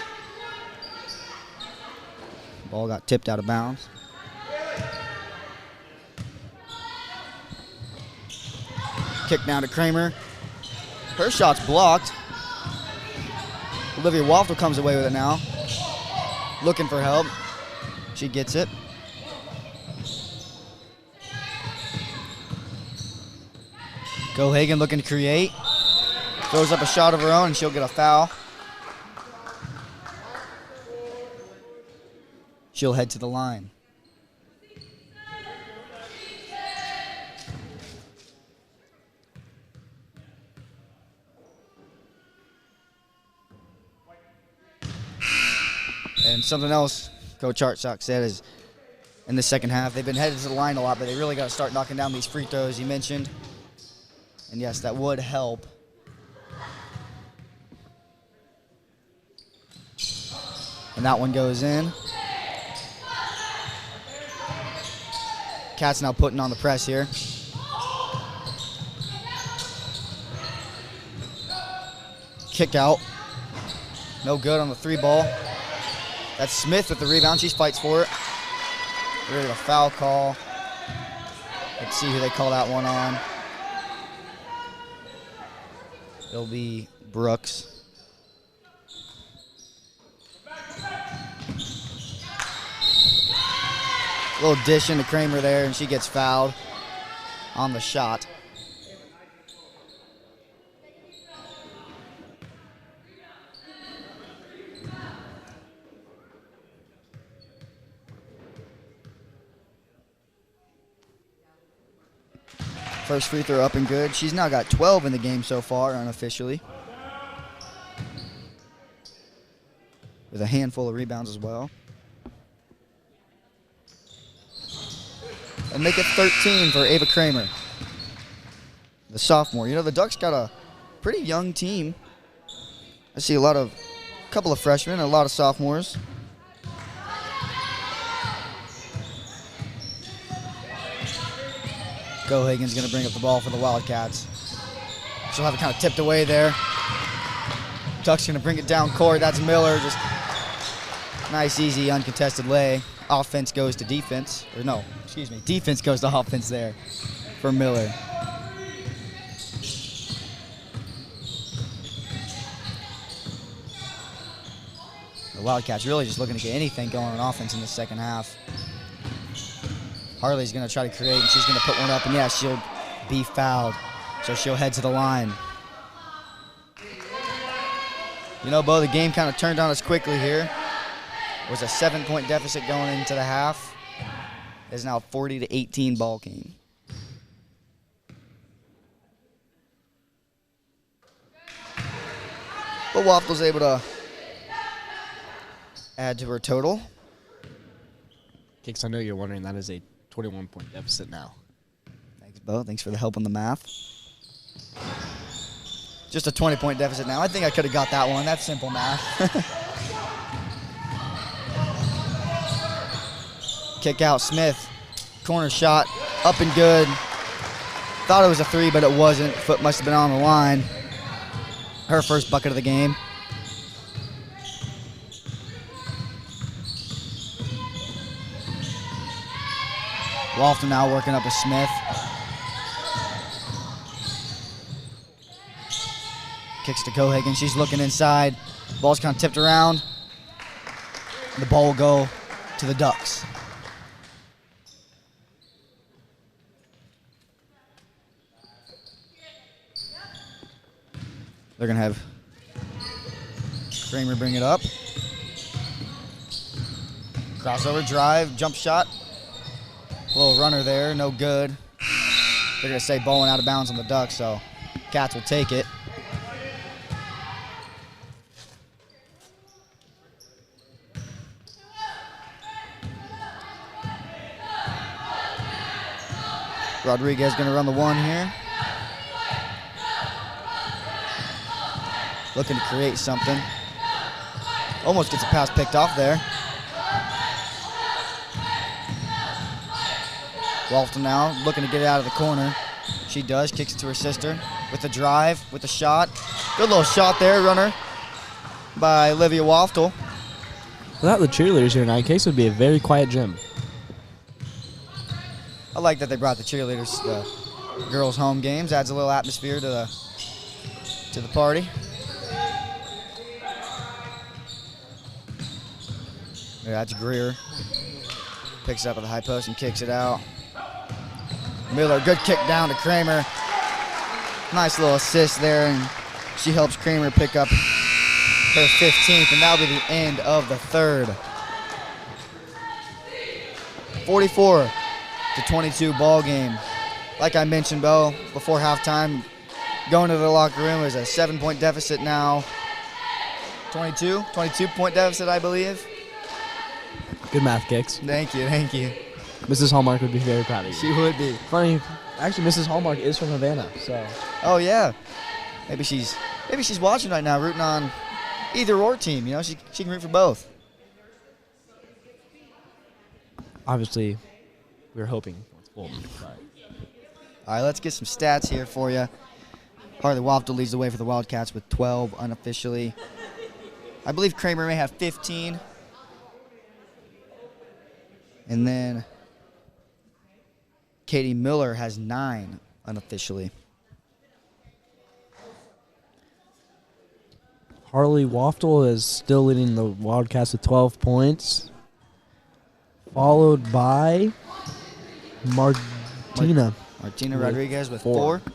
Ball got tipped out of bounds. Kick down to Kramer. Her shot's blocked. Olivia Waffle comes away with it now. Looking for help. She gets it. Cohagen looking to create. Throws up a shot of her own and she'll get a foul. She'll head to the line. And something else Coach Hartsock said is in the second half, they've been headed to the line a lot, but they really got to start knocking down these free throws he mentioned. And yes, that would help. And that one goes in. Cats now putting on the press here. Kick out. No good on the three ball. That's Smith with the rebound. She fights for it. We're going to get a foul call. Let's see who they call that one on. It'll be Brooks. Little dish into Kramer there, and she gets fouled on the shot. First free throw up and good. She's now got 12 in the game so far, unofficially. With a handful of rebounds as well. And make it 13 for Ava Kramer, the sophomore. You know, the Ducks got a pretty young team. I see a couple of freshmen, a lot of sophomores. Cohagen's going to bring up the ball for the Wildcats. She'll have it kind of tipped away there. Ducks going to bring it down court. That's Miller. Just nice, easy, uncontested lay. Offense goes to defense. Or no, excuse me. Defense goes to offense there for Miller. The Wildcats really just looking to get anything going on offense in the second half. Harley's going to try to create, and she's going to put one up, and yeah, she'll be fouled. So she'll head to the line. You know, Bo, the game kind of turned on us quickly here. It was a 7-point deficit going into the half. It's now 40-18 ball game. But Waffle's able to add to her total. Kicks, I know you're wondering, that is a 21-point deficit now. Thanks, Bo. Thanks for the help on the math. Just a 20-point deficit now. I think I could have got that one. That's simple math. Kick out, Smith. Corner shot, up and good. Thought it was a three, but it wasn't. Foot must have been on the line. Her first bucket of the game. Walton now working up with Smith. Kicks to Cohagen. She's looking inside. Ball's kind of tipped around. The ball will go to the Ducks. They're going to have Kramer bring it up. Crossover drive, jump shot. Little runner there, no good. They're going to say ball went out of bounds on the Ducks, so Cats will take it. Rodriguez going to run the one here. Looking to create something. Almost gets a pass picked off there. Walton now looking to get it out of the corner. She does, kicks it to her sister with the drive, with the shot. Good little shot there, runner by Olivia Waftel. Without the cheerleaders here tonight, Case would be a very quiet gym. I like that they brought the cheerleaders to the girls' home games. Adds a little atmosphere to the party. Yeah, that's Greer. Picks it up at the high post and kicks it out. Miller, good kick down to Kramer. Nice little assist there, and she helps Kramer pick up her 15th, and that'll be the end of the third. 44-22 ball game. Like I mentioned, Bo, before halftime, going to the locker room is a 7-point deficit now. 22-point deficit, I believe. Good math, Kicks. Thank you, thank you. Mrs. Hallmark would be very proud of you. She would be. Funny, actually, Mrs. Hallmark is from Havana, so. Oh yeah, maybe she's watching right now, rooting on either or team. You know, she can root for both. Obviously, we were hoping for Fulton. All right, let's get some stats here for you. Harley Waftel leads the way for the Wildcats with 12 unofficially. I believe Kramer may have 15. And then Katie Miller has 9 unofficially. Harley Waftel is still leading the Wildcats with 12 points. followed by Martina. Martina With Rodriguez with 4. 4.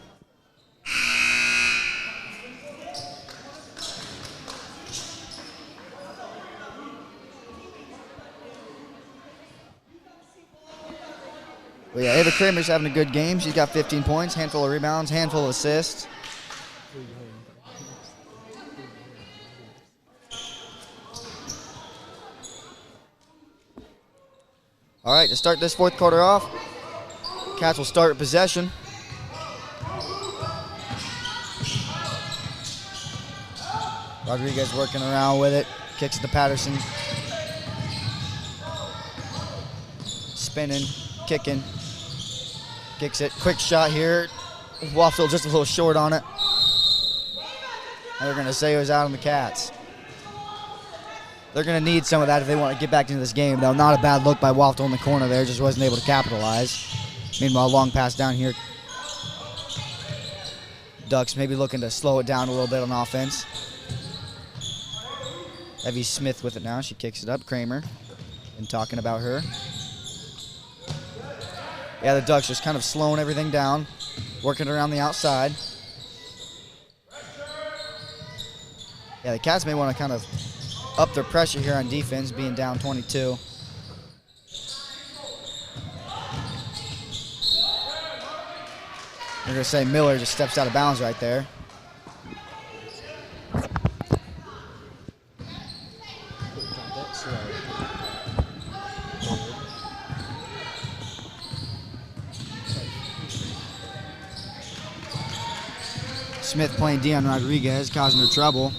Well, yeah, Ava Kramer's having a good game. She's got 15 points, handful of rebounds, handful of assists. All right, to start this fourth quarter off, Cats will start with possession. Rodriguez working around with it, kicks it to Patterson. Spinning, kicking, kicks it, quick shot here. Waffle just a little short on it. And they're gonna say it was out on the Cats. They're going to need some of that if they want to get back into this game, though. Not a bad look by Waffle in the corner there. Just wasn't able to capitalize. Meanwhile, long pass down here. Ducks maybe looking to slow it down a little bit on offense. Evie Smith with it now. She kicks it up. Kramer and talking about her. Yeah, the Ducks just kind of slowing everything down, working around the outside. Yeah, the Cats may want to kind of up their pressure here on defense, being down 22. We're going to say Miller just steps out of bounds right there. Smith playing Dion Rodriguez, causing her trouble.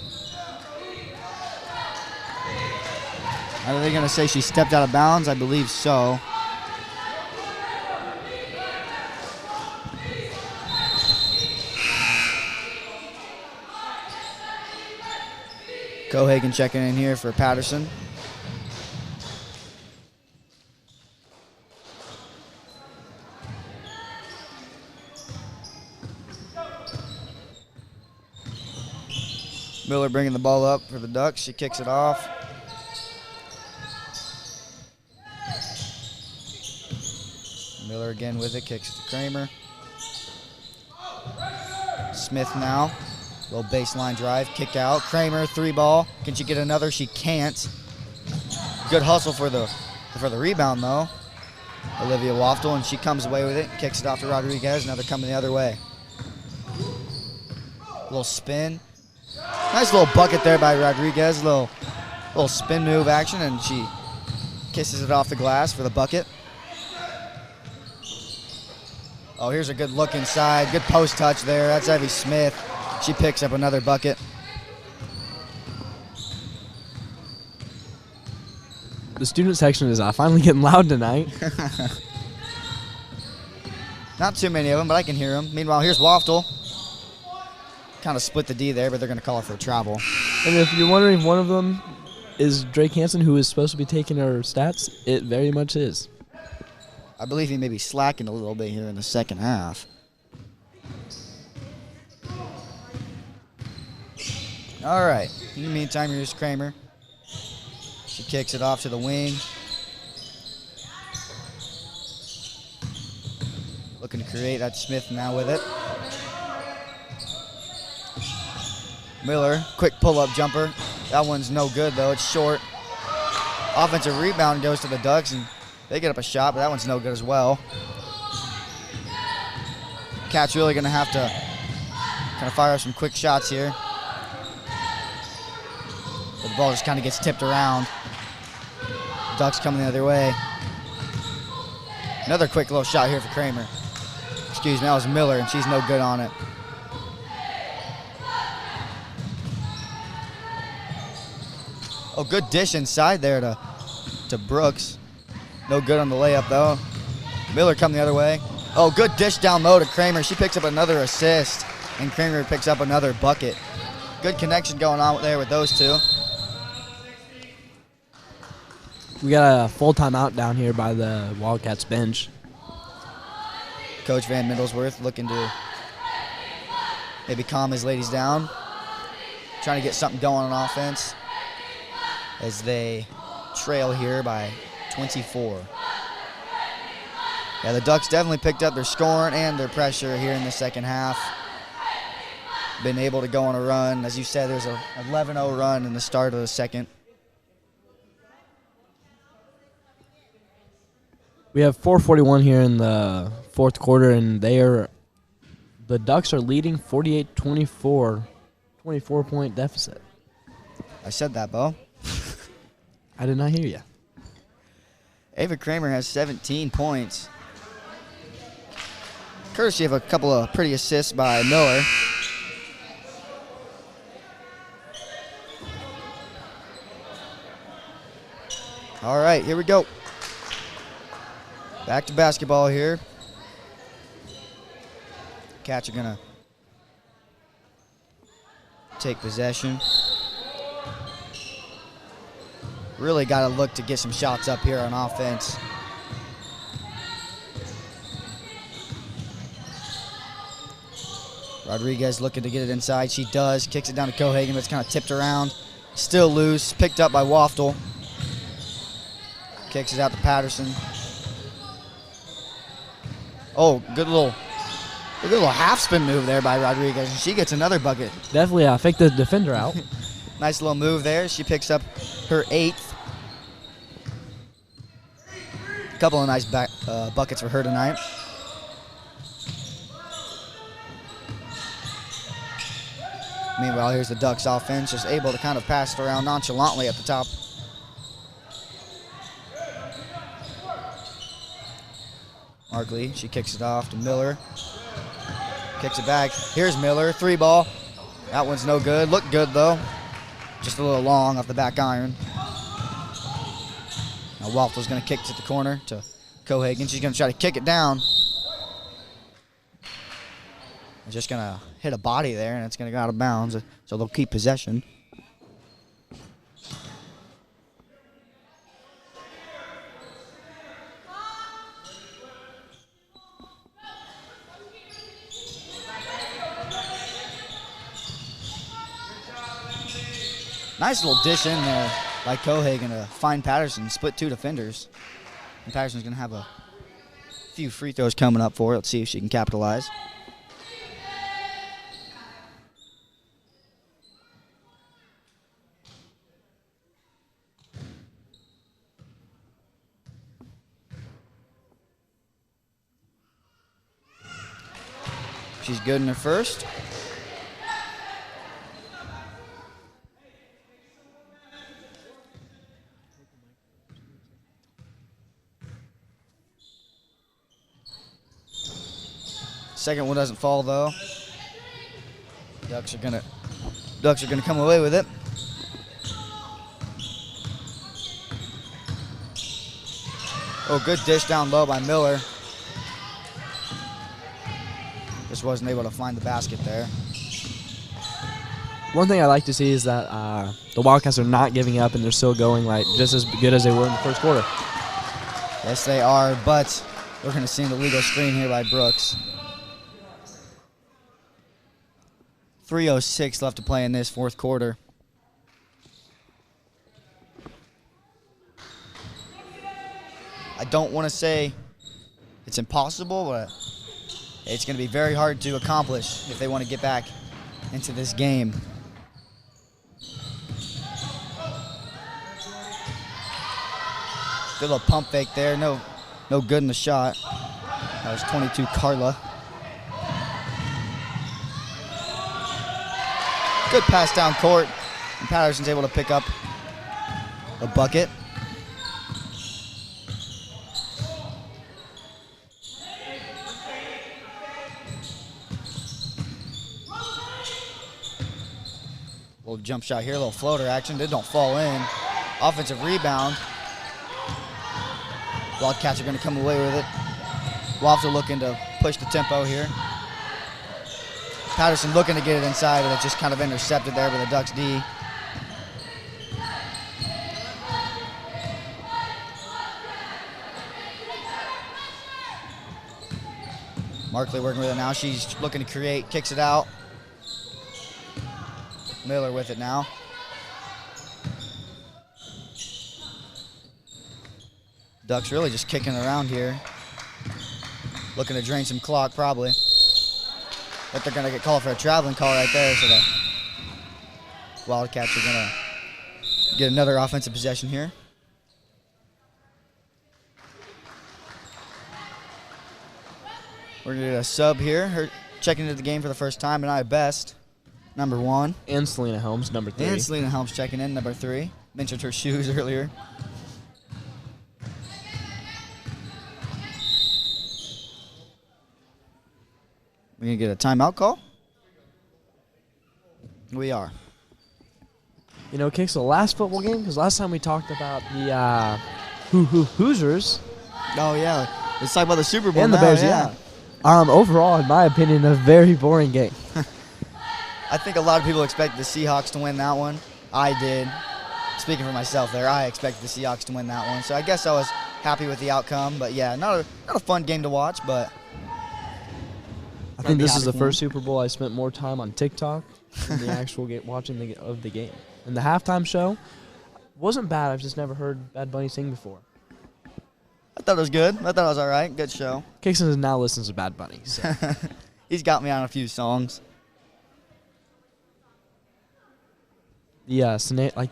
Are they going to say she stepped out of bounds? I believe so. Cohagen checking in here for Patterson. Miller bringing the ball up for the Ducks. She kicks it off. Miller again with it, kicks it to Kramer. Smith now, little baseline drive, kick out. Kramer, 3-ball. Can she get another? She can't. Good hustle for the rebound though. Olivia Waftel, and she comes away with it, kicks it off to Rodriguez. Now they're coming the other way. Little spin. Nice little bucket there by Rodriguez. Little spin move action, and she kisses it off the glass for the bucket. Oh, here's a good look inside. Good post touch there. That's Evie Smith. She picks up another bucket. The student section is finally getting loud tonight. Not too many of them, but I can hear them. Meanwhile, here's Waftel. Kind of split the D there, but they're going to call her for a travel. And if you're wondering if one of them is Drake Hansen, who is supposed to be taking her stats, it very much is. I believe he may be slacking a little bit here in the second half. All right. In the meantime, here's Kramer. She kicks it off to the wing. Looking to create. That's Smith now with it. Miller, quick pull-up jumper. That one's no good, though. It's short. Offensive rebound goes to the Ducks, and they get up a shot, but that one's no good as well. Cat's really going to have to kind of fire some quick shots here. But the ball just kind of gets tipped around. Ducks coming the other way. Another quick little shot here for Kramer. Excuse me, that was Miller, and she's no good on it. Oh, good dish inside there to Brooks. No good on the layup, though. Miller coming the other way. Oh, good dish down low to Kramer. She picks up another assist, and Kramer picks up another bucket. Good connection going on there with those two. We got a full timeout down here by the Wildcats bench. Coach Van Middlesworth looking to maybe calm his ladies down. Trying to get something going on offense as they trail here by 24. Yeah, the Ducks definitely picked up their scoring and their pressure here in the second half. Been able to go on a run. As you said, there's a 11-0 run in the start of the second. We have 4:41 here in the fourth quarter, and the Ducks are leading 48-24, 24-point deficit. I said that, Bo. I did not hear you. Ava Kramer has 17 points. Courtesy of a couple of pretty assists by Miller. All right, here we go. Back to basketball here. Cats are going to take possession. Really got to look to get some shots up here on offense. Rodriguez looking to get it inside. She does. Kicks it down to Cohagen, but it's kind of tipped around. Still loose. Picked up by Waftel. Kicks it out to Patterson. Oh, good little half spin move there by Rodriguez. She gets another bucket. Definitely fake the defender out. Nice little move there. She picks up her 8th. A couple of nice buckets for her tonight. Meanwhile, here's the Ducks offense, just able to kind of pass it around nonchalantly at the top. Markley, she kicks it off to Miller. Kicks it back. Here's Miller, 3-ball. That one's no good. Looked good, though. Just a little long off the back iron. Now Waftel's going to kick to the corner to Cohagen. She's going to try to kick it down. Just going to hit a body there, and it's going to go out of bounds, so they'll keep possession. Nice little dish in there by Cohagen to find Patterson, split 2 defenders. And Patterson's going to have a few free throws coming up for her. Let's see if she can capitalize. She's good in her first. Second one doesn't fall though. Ducks are gonna come away with it. Oh, good dish down low by Miller. Just wasn't able to find the basket there. One thing I like to see is that the Wildcats are not giving up and they're still going like just as good as they were in the first quarter. Yes, they are, but we're going to see an illegal screen here by Brooks. 3:06 left to play in this fourth quarter. I don't want to say it's impossible, but it's going to be very hard to accomplish if they want to get back into this game. Good little pump fake there. No good in the shot. That was 22 Carla. Good pass down court. And Patterson's able to pick up a bucket. Little jump shot here, little floater action. It don't fall in. Offensive rebound. Wildcats are going to come away with it. Waftel looking to push the tempo here. Patterson looking to get it inside, but it's just kind of intercepted there by the Ducks D. Markley working with it now. She's looking to create, kicks it out. Miller with it now. Ducks really just kicking around here. Looking to drain some clock, probably. But they're going to get called for a traveling call right there, so the Wildcats are going to get another offensive possession here. We're going to get a sub here. Her checking into the game for the first time, and I best. Number 1. And Selena Helms, number 3. And Selena Helms checking in, number 3. Mentioned her shoes earlier. We're going to get a timeout call. We are. You know, Kicks, the last football game, because last time we talked about the Hoosiers. Oh, yeah. Let's talk about the Super Bowl And the now, Bears, yeah. Overall, in my opinion, a very boring game. I think a lot of people expected the Seahawks to win that one. I did. Speaking for myself there, I expected the Seahawks to win that one. So I guess I was happy with the outcome. But, yeah, not a fun game to watch, but I think this is the first Super Bowl I spent more time on TikTok than the actual watching the game. And the halftime show wasn't bad. I've just never heard Bad Bunny sing before. I thought it was good. I thought it was all right. Good show. Kixon now listens to Bad Bunny. So. He's got me on a few songs. The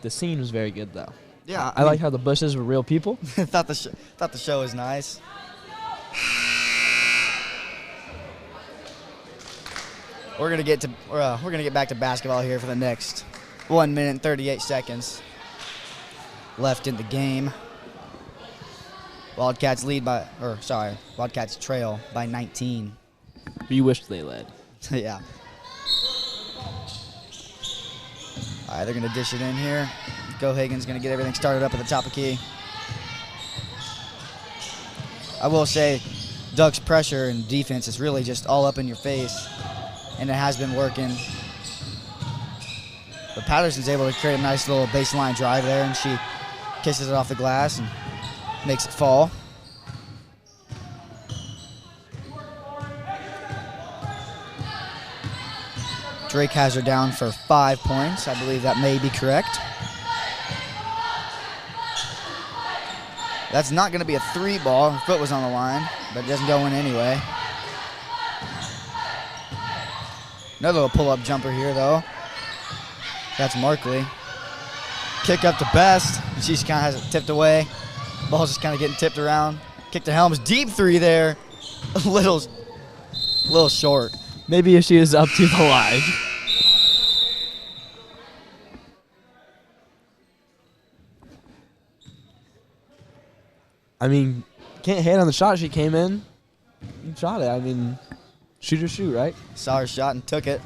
scene was very good though. Yeah, I like how the bushes were real people. thought the show was nice. We're gonna get back to basketball here for the next 1 minute and 38 seconds left in the game. Wildcats trail by 19. You wish they led. Yeah. All right, they're going to dish it in here. Hagen's going to get everything started up at the top of key. I will say, Ducks' pressure and defense is really just all up in your face, and it has been working. But Patterson's able to create a nice little baseline drive there, and she kisses it off the glass and makes it fall. Drake has her down for 5 points. I believe that may be correct. That's not going to be a 3 ball. Her foot was on the line, but it doesn't go in anyway. Another little pull-up jumper here, though. That's Markley. Kick up to Best, and she just kind of has it tipped away. Ball's just kind of getting tipped around. Kick to Helms. Deep 3 there. A little short. Maybe if she was up to the line. I mean, can't hate on the shot. She came in and shot it. I mean, shoot or shoot, right? Saw her shot and took it.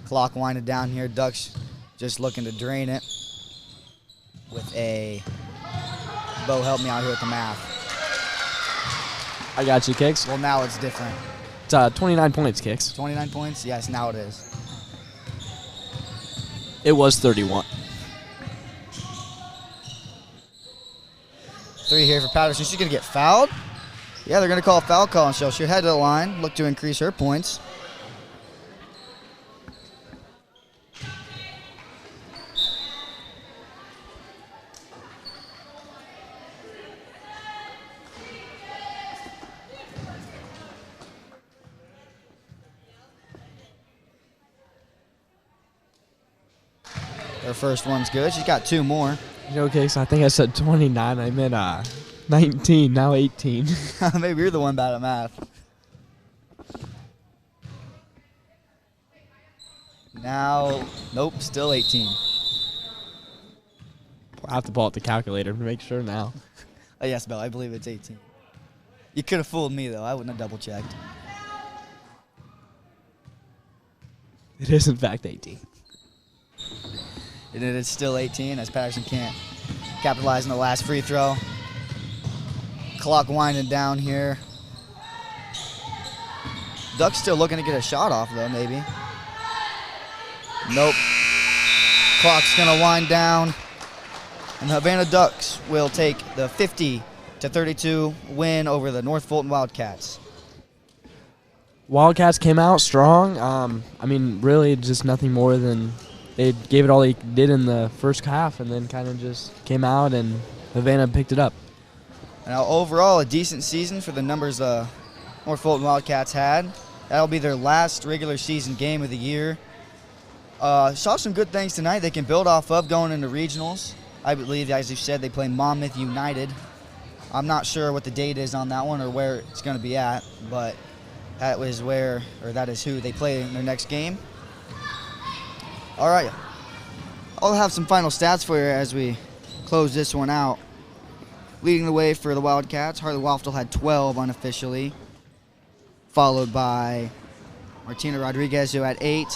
Clock winded down here. Ducks just looking to drain it with a... Bo, help me out here with the math. I got you, Kicks. Well, now it's different. It's 29 points, Kicks. 29 points? Yes, now it is. It was 31. 3 here for Patterson. She's going to get fouled. Yeah, they're going to call a foul call, and she'll head to the line, look to increase her points. Her first one's good. She's got 2 more. You know, Kicks, I think I said 29. I meant 19, now 18. Maybe you're the one bad at math. Now, nope, still 18. I have to pull out the calculator to make sure now. Oh, yes, Bill, I believe it's 18. You could have fooled me, though. I wouldn't have double-checked. It is, in fact, 18. And it is still 18 as Patterson can't capitalize on the last free throw. Clock winding down here. Ducks still looking to get a shot off, though, maybe. Nope. Clock's going to wind down. And the Havana Ducks will take the 50-32 win over the North Fulton Wildcats. Wildcats came out strong. I mean, really just nothing more than they gave it all they did in the first half, and then kind of just came out and Havana picked it up. Now, overall, a decent season for the numbers North Fulton Wildcats had. That'll be their last regular season game of the year. Saw some good things tonight they can build off of going into regionals. I believe, as you said, they play Monmouth United. I'm not sure what the date is on that one or where it's going to be at, but that is who they play in their next game. All right, I'll have some final stats for you as we close this one out. Leading the way for the Wildcats, Harley Waftel had 12 unofficially, followed by Martina Rodriguez, who had 8.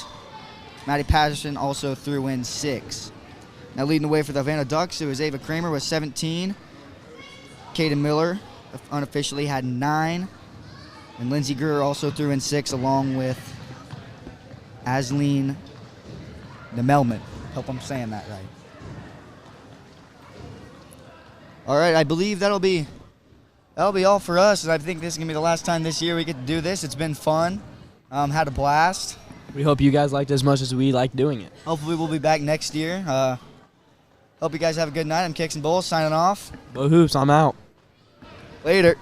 Maddie Patterson also threw in 6. Now leading the way for the Havana Ducks, it was Ava Kramer with 17. Kaden Miller unofficially had 9. And Lindsey Greer also threw in 6, along with Asleen Nemelman. Hope I'm saying that right. All right, I believe that'll be all for us. And I think this is going to be the last time this year we get to do this. It's been fun. Had a blast. We hope you guys liked it as much as we like doing it. Hopefully we'll be back next year. Hope you guys have a good night. I'm Kicks and Bulls signing off. Go Hoops, I'm out. Later.